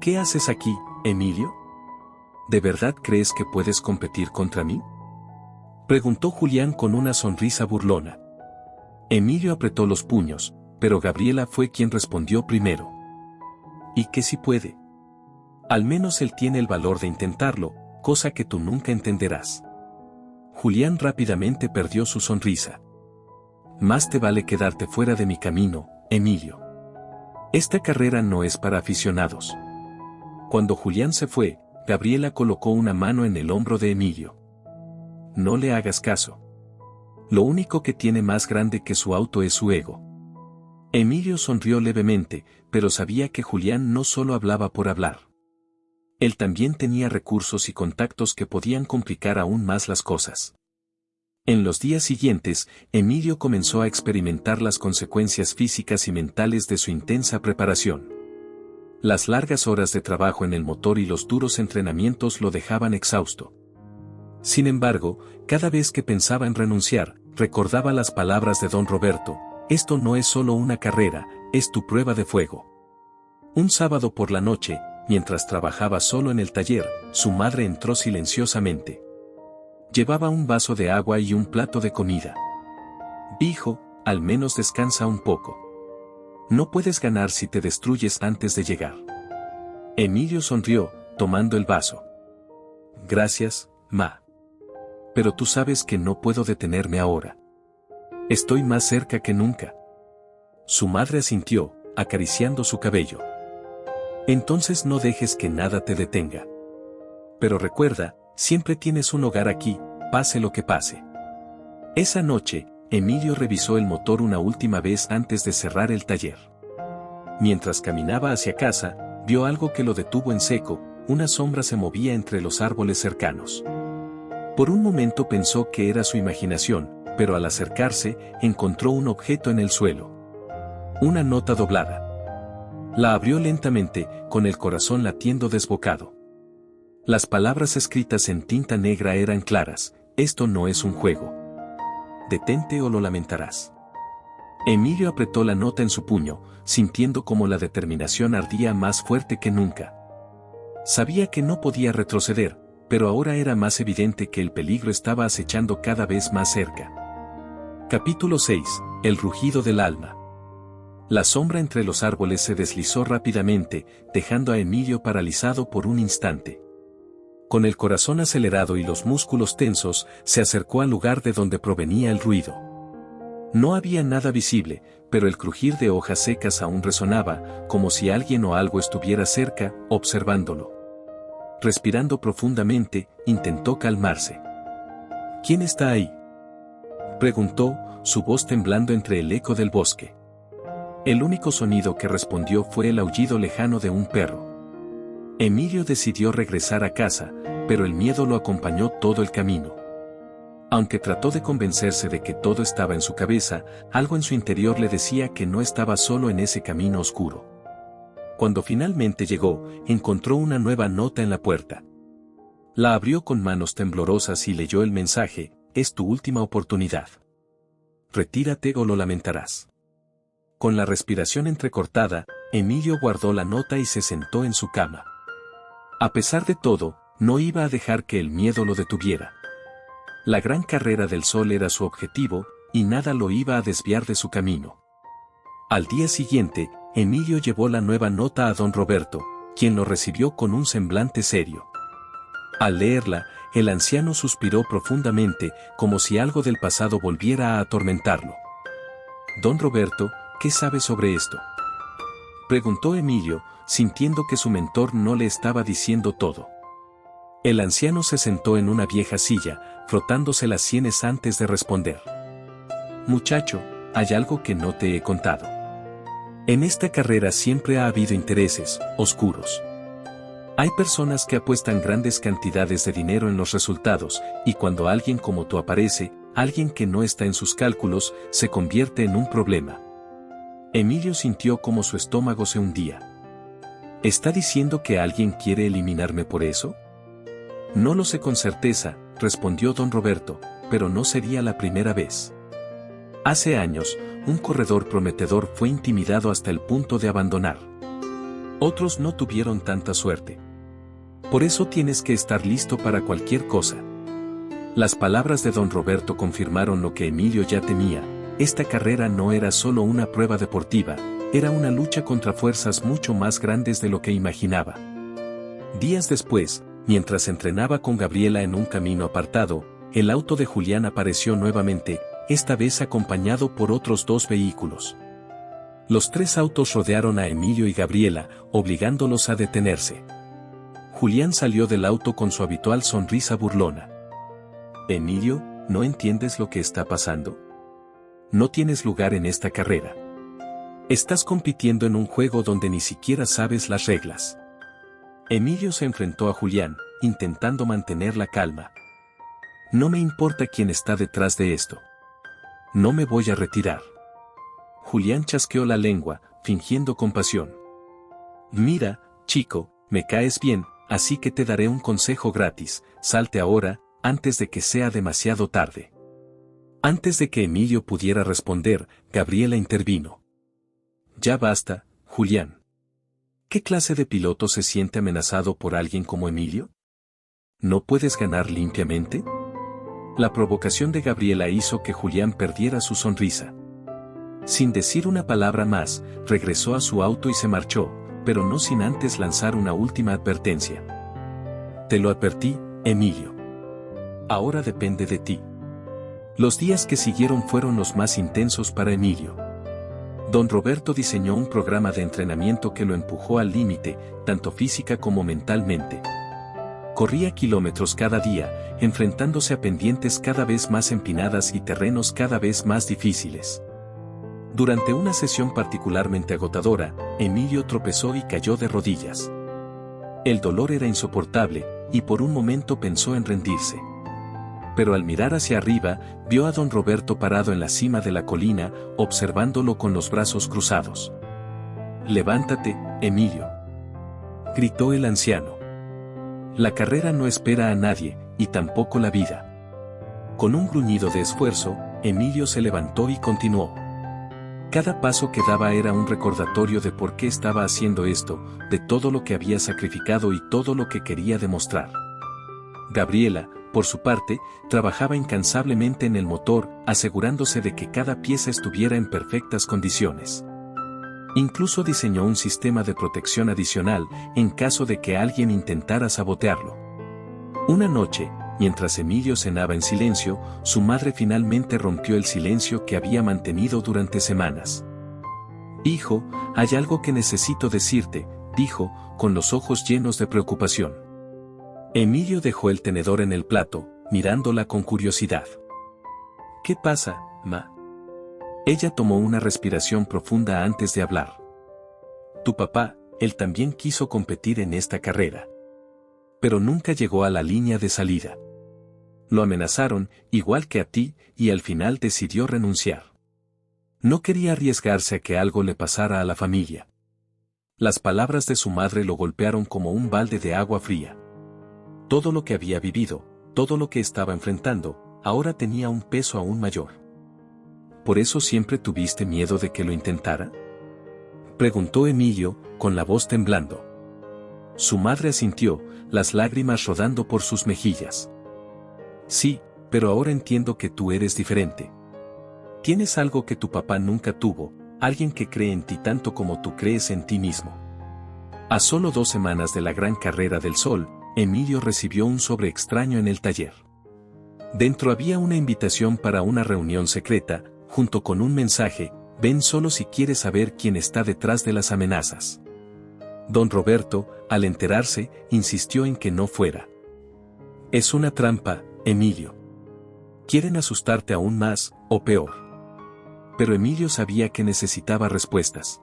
¿Qué haces aquí, Emilio? ¿De verdad crees que puedes competir contra mí?, preguntó Julián con una sonrisa burlona. Emilio apretó los puños, pero Gabriela fue quien respondió primero. ¿Y qué si puede? Al menos él tiene el valor de intentarlo, cosa que tú nunca entenderás. Julián rápidamente perdió su sonrisa. Más te vale quedarte fuera de mi camino, Emilio. Esta carrera no es para aficionados. Cuando Julián se fue, Gabriela colocó una mano en el hombro de Emilio. No le hagas caso. Lo único que tiene más grande que su auto es su ego. Emilio sonrió levemente, pero sabía que Julián no solo hablaba por hablar. Él también tenía recursos y contactos que podían complicar aún más las cosas. En los días siguientes, Emilio comenzó a experimentar las consecuencias físicas y mentales de su intensa preparación. Las largas horas de trabajo en el motor y los duros entrenamientos lo dejaban exhausto. Sin embargo, cada vez que pensaba en renunciar, recordaba las palabras de don Roberto: esto no es solo una carrera, es tu prueba de fuego. Un sábado por la noche, mientras trabajaba solo en el taller, su madre entró silenciosamente. Llevaba un vaso de agua y un plato de comida. Hijo, al menos descansa un poco. No puedes ganar si te destruyes antes de llegar. Emilio sonrió, tomando el vaso. Gracias, ma. Pero tú sabes que no puedo detenerme ahora. Estoy más cerca que nunca. Su madre asintió, acariciando su cabello. Entonces no dejes que nada te detenga. Pero recuerda, siempre tienes un hogar aquí, pase lo que pase. Esa noche, Emilio revisó el motor una última vez antes de cerrar el taller. Mientras caminaba hacia casa, vio algo que lo detuvo en seco: una sombra se movía entre los árboles cercanos. Por un momento pensó que era su imaginación, pero al acercarse, encontró un objeto en el suelo. Una nota doblada. La abrió lentamente, con el corazón latiendo desbocado. Las palabras escritas en tinta negra eran claras: esto no es un juego. Detente o lo lamentarás. Emilio apretó la nota en su puño, sintiendo como la determinación ardía más fuerte que nunca. Sabía que no podía retroceder, pero ahora era más evidente que el peligro estaba acechando cada vez más cerca. Capítulo 6. El rugido del alma. La sombra entre los árboles se deslizó rápidamente, dejando a Emilio paralizado por un instante. Con el corazón acelerado y los músculos tensos, se acercó al lugar de donde provenía el ruido. No había nada visible, pero el crujir de hojas secas aún resonaba, como si alguien o algo estuviera cerca, observándolo. Respirando profundamente, intentó calmarse. ¿Quién está ahí?, preguntó, su voz temblando entre el eco del bosque. El único sonido que respondió fue el aullido lejano de un perro. Emilio decidió regresar a casa, pero el miedo lo acompañó todo el camino. Aunque trató de convencerse de que todo estaba en su cabeza, algo en su interior le decía que no estaba solo en ese camino oscuro. Cuando finalmente llegó, encontró una nueva nota en la puerta. La abrió con manos temblorosas y leyó el mensaje: es tu última oportunidad. Retírate o lo lamentarás. Con la respiración entrecortada, Emilio guardó la nota y se sentó en su cama. A pesar de todo, no iba a dejar que el miedo lo detuviera. La gran carrera del sol era su objetivo, y nada lo iba a desviar de su camino. Al día siguiente, Emilio llevó la nueva nota a don Roberto, quien lo recibió con un semblante serio. Al leerla, el anciano suspiró profundamente, como si algo del pasado volviera a atormentarlo. Don Roberto, ¿qué sabe sobre esto?, preguntó Emilio, sintiendo que su mentor no le estaba diciendo todo. El anciano se sentó en una vieja silla, frotándose las sienes antes de responder. Muchacho, hay algo que no te he contado. En esta carrera siempre ha habido intereses oscuros. Hay personas que apuestan grandes cantidades de dinero en los resultados, y cuando alguien como tú aparece, alguien que no está en sus cálculos, se convierte en un problema. Emilio sintió como su estómago se hundía. ¿Está diciendo que alguien quiere eliminarme por eso? No lo sé con certeza, respondió don Roberto, pero no sería la primera vez. Hace años, un corredor prometedor fue intimidado hasta el punto de abandonar. Otros no tuvieron tanta suerte. Por eso tienes que estar listo para cualquier cosa. Las palabras de don Roberto confirmaron lo que Emilio ya temía: esta carrera no era solo una prueba deportiva, era una lucha contra fuerzas mucho más grandes de lo que imaginaba. Días después, mientras entrenaba con Gabriela en un camino apartado, el auto de Julián apareció nuevamente, esta vez acompañado por otros 2 vehículos. Los 3 autos rodearon a Emilio y Gabriela, obligándolos a detenerse. Julián salió del auto con su habitual sonrisa burlona. Emilio, ¿no entiendes lo que está pasando? No tienes lugar en esta carrera. Estás compitiendo en un juego donde ni siquiera sabes las reglas. Emilio se enfrentó a Julián, intentando mantener la calma. No me importa quién está detrás de esto. No me voy a retirar. Julián chasqueó la lengua, fingiendo compasión. Mira, chico, me caes bien, así que te daré un consejo gratis, salte ahora, antes de que sea demasiado tarde. Antes de que Emilio pudiera responder, Gabriela intervino. Ya basta, Julián. ¿Qué clase de piloto se siente amenazado por alguien como Emilio? ¿No puedes ganar limpiamente? La provocación de Gabriela hizo que Julián perdiera su sonrisa. Sin decir una palabra más, regresó a su auto y se marchó, pero no sin antes lanzar una última advertencia. Te lo advertí, Emilio. Ahora depende de ti. Los días que siguieron fueron los más intensos para Emilio. Don Roberto diseñó un programa de entrenamiento que lo empujó al límite, tanto física como mentalmente. Corría kilómetros cada día, enfrentándose a pendientes cada vez más empinadas y terrenos cada vez más difíciles. Durante una sesión particularmente agotadora, Emilio tropezó y cayó de rodillas. El dolor era insoportable, y por un momento pensó en rendirse. Pero al mirar hacia arriba, vio a don Roberto parado en la cima de la colina, observándolo con los brazos cruzados. «Levántate, Emilio», gritó el anciano. La carrera no espera a nadie, y tampoco la vida. Con un gruñido de esfuerzo, Emilio se levantó y continuó. Cada paso que daba era un recordatorio de por qué estaba haciendo esto, de todo lo que había sacrificado y todo lo que quería demostrar. Gabriela, por su parte, trabajaba incansablemente en el motor, asegurándose de que cada pieza estuviera en perfectas condiciones. Incluso diseñó un sistema de protección adicional en caso de que alguien intentara sabotearlo. Una noche, mientras Emilio cenaba en silencio, su madre finalmente rompió el silencio que había mantenido durante semanas. «Hijo, hay algo que necesito decirte», dijo, con los ojos llenos de preocupación. Emilio dejó el tenedor en el plato, mirándola con curiosidad. «¿Qué pasa, ma?» Ella tomó una respiración profunda antes de hablar. «Tu papá, él también quiso competir en esta carrera. Pero nunca llegó a la línea de salida. Lo amenazaron, igual que a ti, y al final decidió renunciar. No quería arriesgarse a que algo le pasara a la familia». Las palabras de su madre lo golpearon como un balde de agua fría. Todo lo que había vivido, todo lo que estaba enfrentando, ahora tenía un peso aún mayor. ¿Por eso siempre tuviste miedo de que lo intentara?, preguntó Emilio, con la voz temblando. Su madre asintió, las lágrimas rodando por sus mejillas. «Sí, pero ahora entiendo que tú eres diferente. Tienes algo que tu papá nunca tuvo, alguien que cree en ti tanto como tú crees en ti mismo». A solo 2 semanas de la gran carrera del Sol, Emilio recibió un sobre extraño en el taller. Dentro había una invitación para una reunión secreta, junto con un mensaje: «Ven solo si quieres saber quién está detrás de las amenazas». Don Roberto, al enterarse, insistió en que no fuera. «Es una trampa, Emilio. Quieren asustarte aún más, o peor». Pero Emilio sabía que necesitaba respuestas.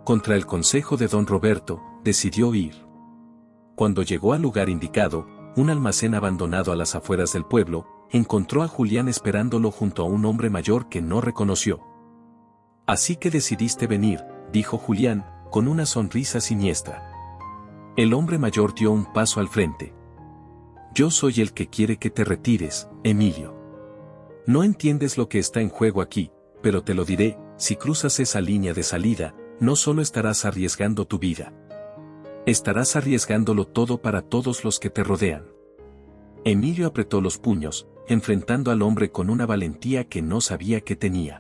Contra el consejo de don Roberto, decidió ir. Cuando llegó al lugar indicado, un almacén abandonado a las afueras del pueblo, encontró a Julián esperándolo junto a un hombre mayor que no reconoció. «Así que decidiste venir», dijo Julián, con una sonrisa siniestra. El hombre mayor dio un paso al frente. «Yo soy el que quiere que te retires, Emilio. No entiendes lo que está en juego aquí, pero te lo diré: si cruzas esa línea de salida, no solo estarás arriesgando tu vida. Estarás arriesgándolo todo para todos los que te rodean». Emilio apretó los puños, enfrentando al hombre con una valentía que no sabía que tenía.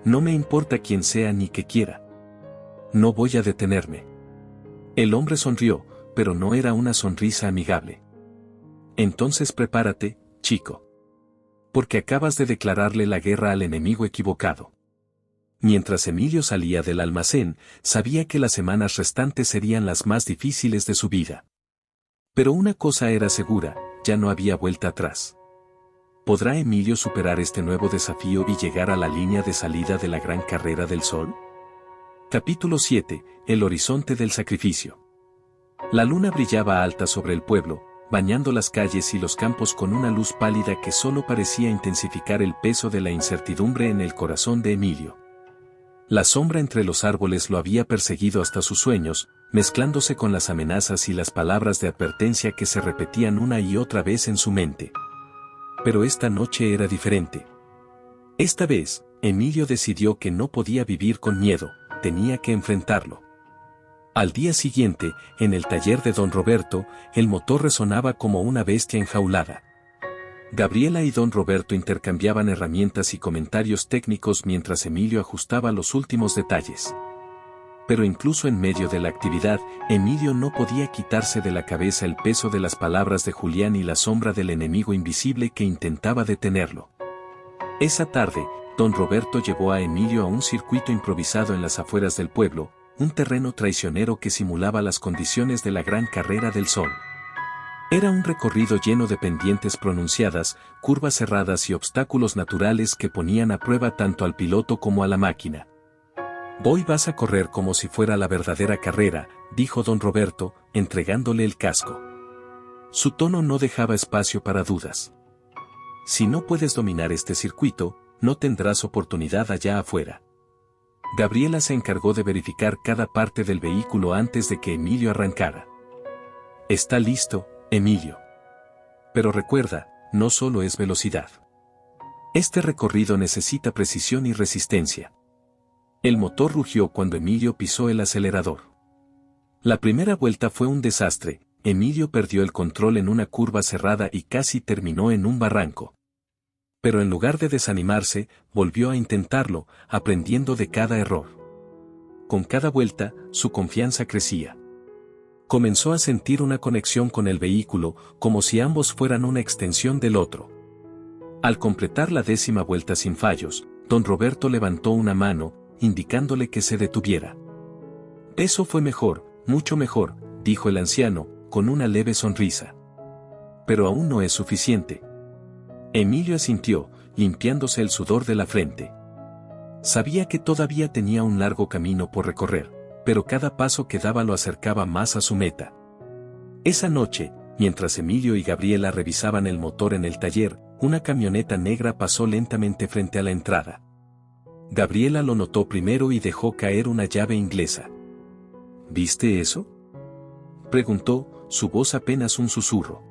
«No me importa quién sea ni qué quiera. No voy a detenerme». El hombre sonrió, pero no era una sonrisa amigable. «Entonces prepárate, chico. Porque acabas de declararle la guerra al enemigo equivocado». Mientras Emilio salía del almacén, sabía que las semanas restantes serían las más difíciles de su vida. Pero una cosa era segura: ya no había vuelta atrás. ¿Podrá Emilio superar este nuevo desafío y llegar a la línea de salida de la gran carrera del Sol? Capítulo 7. El horizonte del sacrificio. La luna brillaba alta sobre el pueblo, bañando las calles y los campos con una luz pálida que solo parecía intensificar el peso de la incertidumbre en el corazón de Emilio. La sombra entre los árboles lo había perseguido hasta sus sueños, mezclándose con las amenazas y las palabras de advertencia que se repetían una y otra vez en su mente. Pero esta noche era diferente. Esta vez, Emilio decidió que no podía vivir con miedo, tenía que enfrentarlo. Al día siguiente, en el taller de don Roberto, el motor resonaba como una bestia enjaulada. Gabriela y don Roberto intercambiaban herramientas y comentarios técnicos mientras Emilio ajustaba los últimos detalles. Pero incluso en medio de la actividad, Emilio no podía quitarse de la cabeza el peso de las palabras de Julián y la sombra del enemigo invisible que intentaba detenerlo. Esa tarde, don Roberto llevó a Emilio a un circuito improvisado en las afueras del pueblo, un terreno traicionero que simulaba las condiciones de la Gran Carrera del Sol. Era un recorrido lleno de pendientes pronunciadas, curvas cerradas y obstáculos naturales que ponían a prueba tanto al piloto como a la máquina. «Hoy vas a correr como si fuera la verdadera carrera», dijo don Roberto, entregándole el casco. Su tono no dejaba espacio para dudas. «Si no puedes dominar este circuito, no tendrás oportunidad allá afuera». Gabriela se encargó de verificar cada parte del vehículo antes de que Emilio arrancara. «Está listo, Emilio. Pero recuerda, no solo es velocidad. Este recorrido necesita precisión y resistencia». El motor rugió cuando Emilio pisó el acelerador. La primera vuelta fue un desastre, Emilio perdió el control en una curva cerrada y casi terminó en un barranco. Pero en lugar de desanimarse, volvió a intentarlo, aprendiendo de cada error. Con cada vuelta, su confianza crecía. Comenzó a sentir una conexión con el vehículo, como si ambos fueran una extensión del otro. Al completar la 10ª vuelta sin fallos, don Roberto levantó una mano, indicándole que se detuviera. «Eso fue mejor, mucho mejor», dijo el anciano, con una leve sonrisa. «Pero aún no es suficiente». Emilio asintió, limpiándose el sudor de la frente. Sabía que todavía tenía un largo camino por recorrer, pero cada paso que daba lo acercaba más a su meta. Esa noche, mientras Emilio y Gabriela revisaban el motor en el taller, una camioneta negra pasó lentamente frente a la entrada. Gabriela lo notó primero y dejó caer una llave inglesa. «¿Viste eso?», preguntó, su voz apenas un susurro.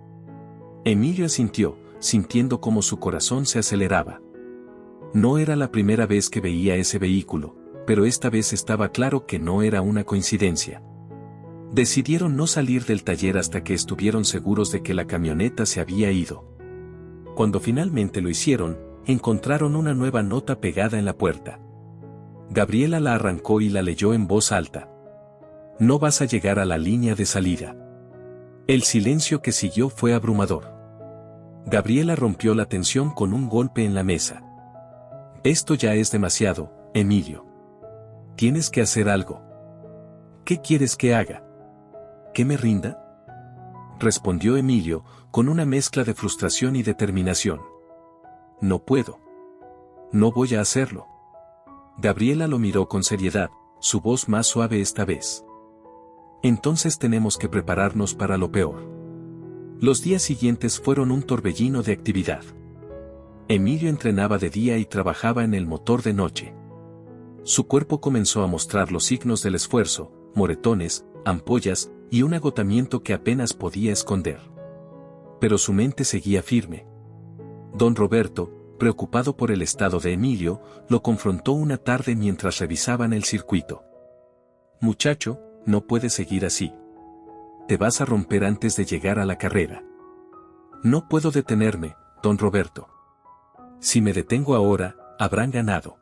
Emilio asintió, sintiendo cómo su corazón se aceleraba. No era la primera vez que veía ese vehículo, pero esta vez estaba claro que no era una coincidencia. Decidieron no salir del taller hasta que estuvieron seguros de que la camioneta se había ido. Cuando finalmente lo hicieron, encontraron una nueva nota pegada en la puerta. Gabriela la arrancó y la leyó en voz alta. «No vas a llegar a la línea de salida». El silencio que siguió fue abrumador. Gabriela rompió la tensión con un golpe en la mesa. «Esto ya es demasiado, Emilio. Tienes que hacer algo». «¿Qué quieres que haga? ¿Que me rinda?», respondió Emilio, con una mezcla de frustración y determinación. «No puedo. No voy a hacerlo». Gabriela lo miró con seriedad, su voz más suave esta vez. «Entonces tenemos que prepararnos para lo peor». Los días siguientes fueron un torbellino de actividad. Emilio entrenaba de día y trabajaba en el motor de noche. Su cuerpo comenzó a mostrar los signos del esfuerzo, moretones, ampollas y un agotamiento que apenas podía esconder. Pero su mente seguía firme. Don Roberto, preocupado por el estado de Emilio, lo confrontó una tarde mientras revisaban el circuito. «Muchacho, no puedes seguir así. Te vas a romper antes de llegar a la carrera». «No puedo detenerme, don Roberto. Si me detengo ahora, habrán ganado».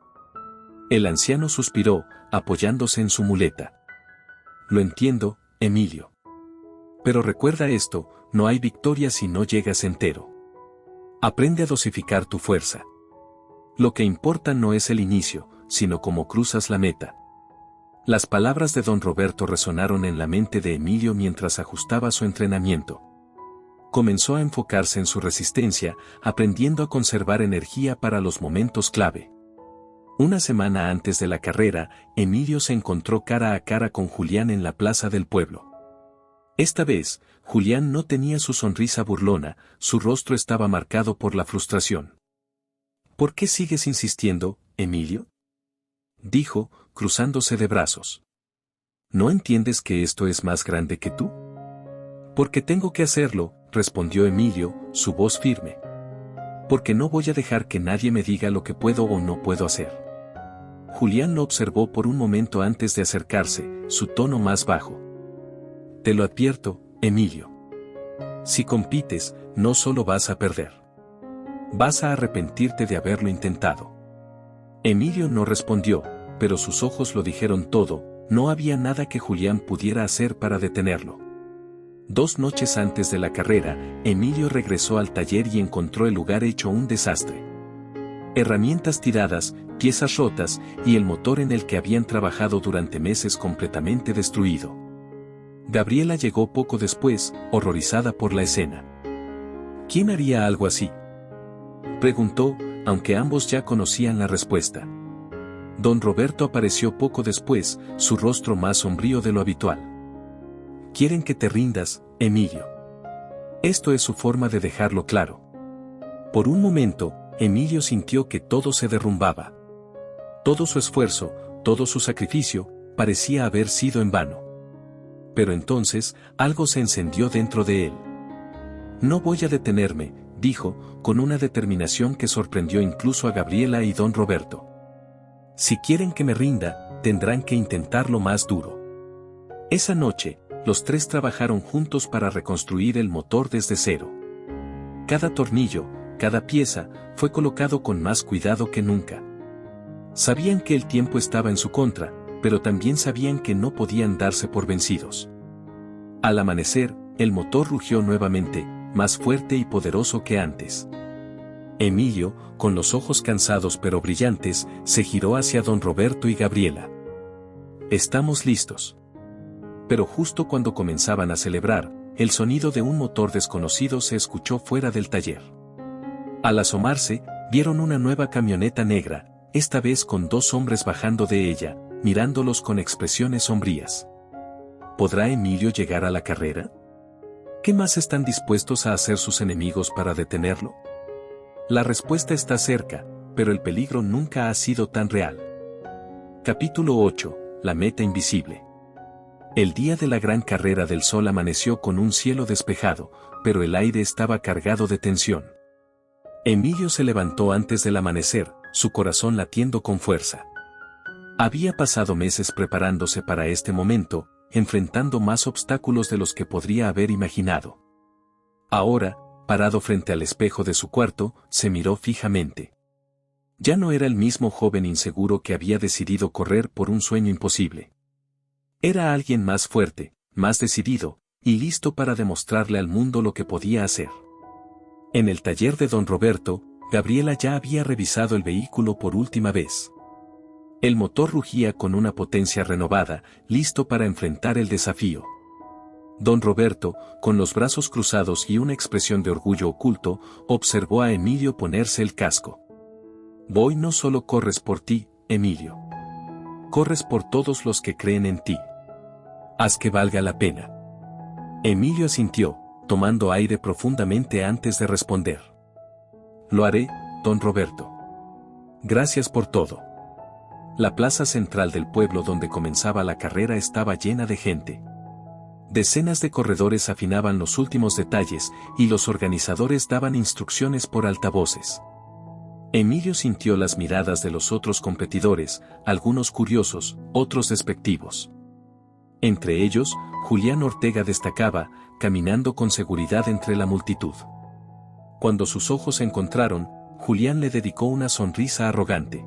El anciano suspiró, apoyándose en su muleta. «Lo entiendo, Emilio. Pero recuerda esto, no hay victoria si no llegas entero. Aprende a dosificar tu fuerza. Lo que importa no es el inicio, sino cómo cruzas la meta». Las palabras de don Roberto resonaron en la mente de Emilio mientras ajustaba su entrenamiento. Comenzó a enfocarse en su resistencia, aprendiendo a conservar energía para los momentos clave. Una semana antes de la carrera, Emilio se encontró cara a cara con Julián en la plaza del pueblo. Esta vez, Julián no tenía su sonrisa burlona, su rostro estaba marcado por la frustración. ¿Por qué sigues insistiendo, Emilio?, dijo, cruzándose de brazos. ¿No entiendes que esto es más grande que tú? Porque tengo que hacerlo, respondió Emilio, su voz firme. Porque no voy a dejar que nadie me diga lo que puedo o no puedo hacer. Julián lo observó por un momento antes de acercarse, su tono más bajo. Te lo advierto, Emilio. Si compites, no solo vas a perder. Vas a arrepentirte de haberlo intentado. Emilio no respondió, pero sus ojos lo dijeron todo, no había nada que Julián pudiera hacer para detenerlo. 2 noches antes de la carrera, Emilio regresó al taller y encontró el lugar hecho un desastre. Herramientas tiradas, piezas rotas, y el motor en el que habían trabajado durante meses completamente destruido. Gabriela llegó poco después, horrorizada por la escena. ¿Quién haría algo así?, preguntó, aunque ambos ya conocían la respuesta. Don Roberto apareció poco después, su rostro más sombrío de lo habitual. Quieren que te rindas, Emilio. Esto es su forma de dejarlo claro. Por un momento, Emilio sintió que todo se derrumbaba. Todo su esfuerzo, todo su sacrificio, parecía haber sido en vano. Pero entonces, algo se encendió dentro de él. No voy a detenerme, dijo, con una determinación que sorprendió incluso a Gabriela y don Roberto. Si quieren que me rinda, tendrán que intentarlo más duro. Esa noche, los 3 trabajaron juntos para reconstruir el motor desde cero. Cada tornillo, cada pieza, fue colocado con más cuidado que nunca. Sabían que el tiempo estaba en su contra, pero también sabían que no podían darse por vencidos. Al amanecer, el motor rugió nuevamente, más fuerte y poderoso que antes. Emilio, con los ojos cansados pero brillantes, se giró hacia don Roberto y Gabriela. Estamos listos. Pero justo cuando comenzaban a celebrar, el sonido de un motor desconocido se escuchó fuera del taller. Al asomarse, vieron una nueva camioneta negra, esta vez con 2 hombres bajando de ella, mirándolos con expresiones sombrías. ¿Podrá Emilio llegar a la carrera? ¿Qué más están dispuestos a hacer sus enemigos para detenerlo? La respuesta está cerca, pero el peligro nunca ha sido tan real. Capítulo 8. La meta invisible. El día de la gran carrera del sol amaneció con un cielo despejado, pero el aire estaba cargado de tensión. Emilio se levantó antes del amanecer, su corazón latiendo con fuerza. Había pasado meses preparándose para este momento, enfrentando más obstáculos de los que podría haber imaginado. Ahora, parado frente al espejo de su cuarto, se miró fijamente. Ya no era el mismo joven inseguro que había decidido correr por un sueño imposible. Era alguien más fuerte, más decidido, y listo para demostrarle al mundo lo que podía hacer. En el taller de don Roberto, Gabriela ya había revisado el vehículo por última vez. El motor rugía con una potencia renovada, listo para enfrentar el desafío. Don Roberto, con los brazos cruzados y una expresión de orgullo oculto, observó a Emilio ponerse el casco. Voy, no solo corres por ti, Emilio. Corres por todos los que creen en ti. Haz que valga la pena. Emilio asintió, tomando aire profundamente antes de responder. Lo haré, don Roberto. Gracias por todo. La plaza central del pueblo donde comenzaba la carrera estaba llena de gente. Decenas de corredores afinaban los últimos detalles y los organizadores daban instrucciones por altavoces. Emilio sintió las miradas de los otros competidores, algunos curiosos, otros despectivos. Entre ellos, Julián Ortega destacaba, caminando con seguridad entre la multitud. Cuando sus ojos se encontraron, Julián le dedicó una sonrisa arrogante.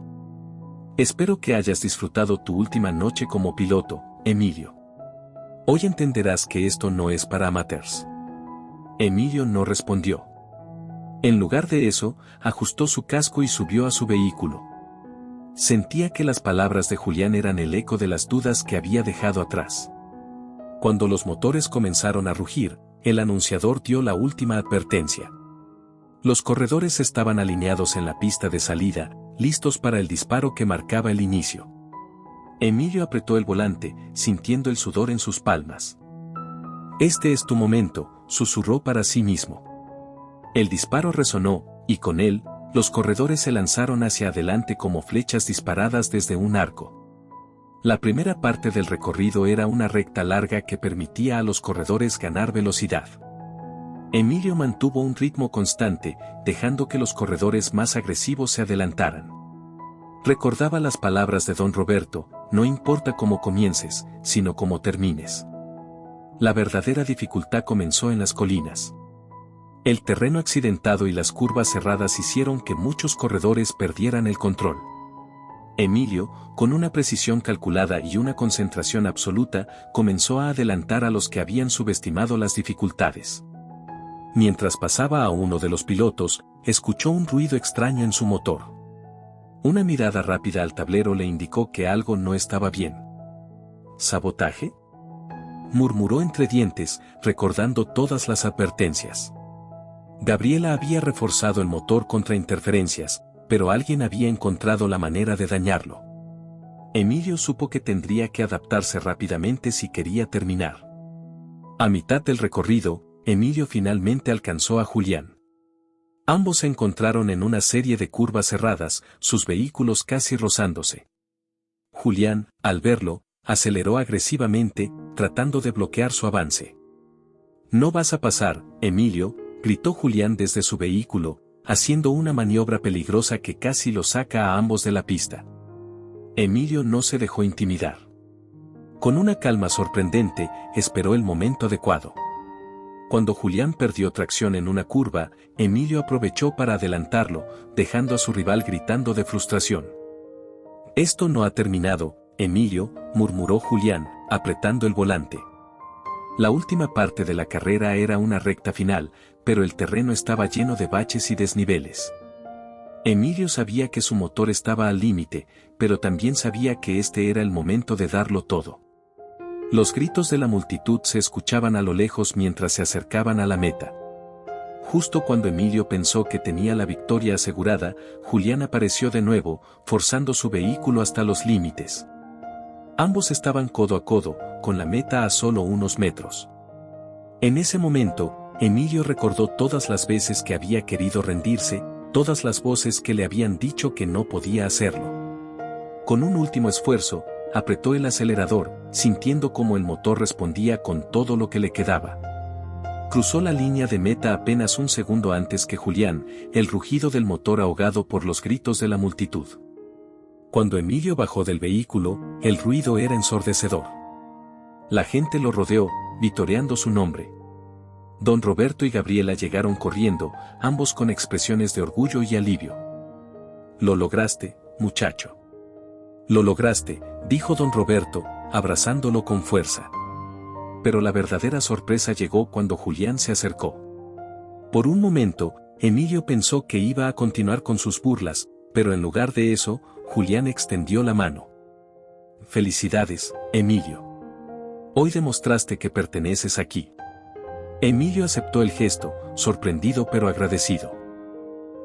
Espero que hayas disfrutado tu última noche como piloto, Emilio. Hoy entenderás que esto no es para amateurs. Emilio no respondió. En lugar de eso, ajustó su casco y subió a su vehículo. Sentía que las palabras de Julián eran el eco de las dudas que había dejado atrás. Cuando los motores comenzaron a rugir, el anunciador dio la última advertencia. Los corredores estaban alineados en la pista de salida, listos para el disparo que marcaba el inicio. Emilio apretó el volante, sintiendo el sudor en sus palmas. Este es tu momento, susurró para sí mismo. El disparo resonó, y con él, los corredores se lanzaron hacia adelante como flechas disparadas desde un arco. La primera parte del recorrido era una recta larga que permitía a los corredores ganar velocidad. Emilio mantuvo un ritmo constante, dejando que los corredores más agresivos se adelantaran. Recordaba las palabras de don Roberto: no importa cómo comiences, sino cómo termines. La verdadera dificultad comenzó en las colinas. El terreno accidentado y las curvas cerradas hicieron que muchos corredores perdieran el control. Emilio, con una precisión calculada y una concentración absoluta, comenzó a adelantar a los que habían subestimado las dificultades. Mientras pasaba a uno de los pilotos, escuchó un ruido extraño en su motor. Una mirada rápida al tablero le indicó que algo no estaba bien. ¿Sabotaje?, murmuró entre dientes, recordando todas las advertencias. Gabriela había reforzado el motor contra interferencias, pero alguien había encontrado la manera de dañarlo. Emilio supo que tendría que adaptarse rápidamente si quería terminar. A mitad del recorrido, Emilio finalmente alcanzó a Julián. Ambos se encontraron en una serie de curvas cerradas, sus vehículos casi rozándose. Julián, al verlo, aceleró agresivamente, tratando de bloquear su avance. «No vas a pasar, Emilio», gritó Julián desde su vehículo, haciendo una maniobra peligrosa que casi lo saca a ambos de la pista. Emilio no se dejó intimidar. Con una calma sorprendente, esperó el momento adecuado. Cuando Julián perdió tracción en una curva, Emilio aprovechó para adelantarlo, dejando a su rival gritando de frustración. «Esto no ha terminado, Emilio», murmuró Julián, apretando el volante. La última parte de la carrera era una recta final, pero el terreno estaba lleno de baches y desniveles. Emilio sabía que su motor estaba al límite, pero también sabía que este era el momento de darlo todo. Los gritos de la multitud se escuchaban a lo lejos mientras se acercaban a la meta. Justo cuando Emilio pensó que tenía la victoria asegurada, Julián apareció de nuevo, forzando su vehículo hasta los límites. Ambos estaban codo a codo, con la meta a solo unos metros. En ese momento, Emilio recordó todas las veces que había querido rendirse, todas las voces que le habían dicho que no podía hacerlo. Con un último esfuerzo, apretó el acelerador, sintiendo cómo el motor respondía con todo lo que le quedaba. Cruzó la línea de meta apenas un segundo antes que Julián, el rugido del motor ahogado por los gritos de la multitud. Cuando Emilio bajó del vehículo, el ruido era ensordecedor. La gente lo rodeó, vitoreando su nombre. Don Roberto y Gabriela llegaron corriendo, ambos con expresiones de orgullo y alivio. «Lo lograste, muchacho. Lo lograste», dijo don Roberto, abrazándolo con fuerza. Pero la verdadera sorpresa llegó cuando Julián se acercó. Por un momento, Emilio pensó que iba a continuar con sus burlas, pero en lugar de eso, Julián extendió la mano. «Felicidades, Emilio. Hoy demostraste que perteneces aquí». Emilio aceptó el gesto, sorprendido pero agradecido.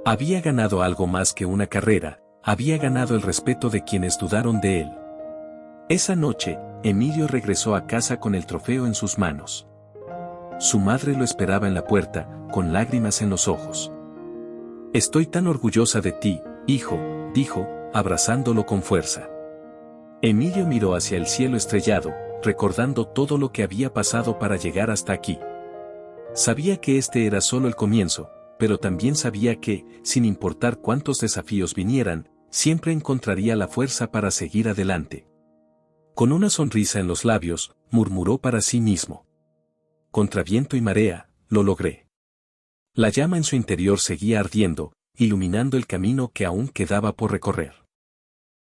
Había ganado algo más que una carrera, había ganado el respeto de quienes dudaron de él. Esa noche, Emilio regresó a casa con el trofeo en sus manos. Su madre lo esperaba en la puerta, con lágrimas en los ojos. «Estoy tan orgullosa de ti, hijo», dijo, abrazándolo con fuerza. Emilio miró hacia el cielo estrellado, recordando todo lo que había pasado para llegar hasta aquí. Sabía que este era solo el comienzo, pero también sabía que, sin importar cuántos desafíos vinieran, siempre encontraría la fuerza para seguir adelante. Con una sonrisa en los labios, murmuró para sí mismo. «Contra viento y marea, lo logré». La llama en su interior seguía ardiendo, iluminando el camino que aún quedaba por recorrer.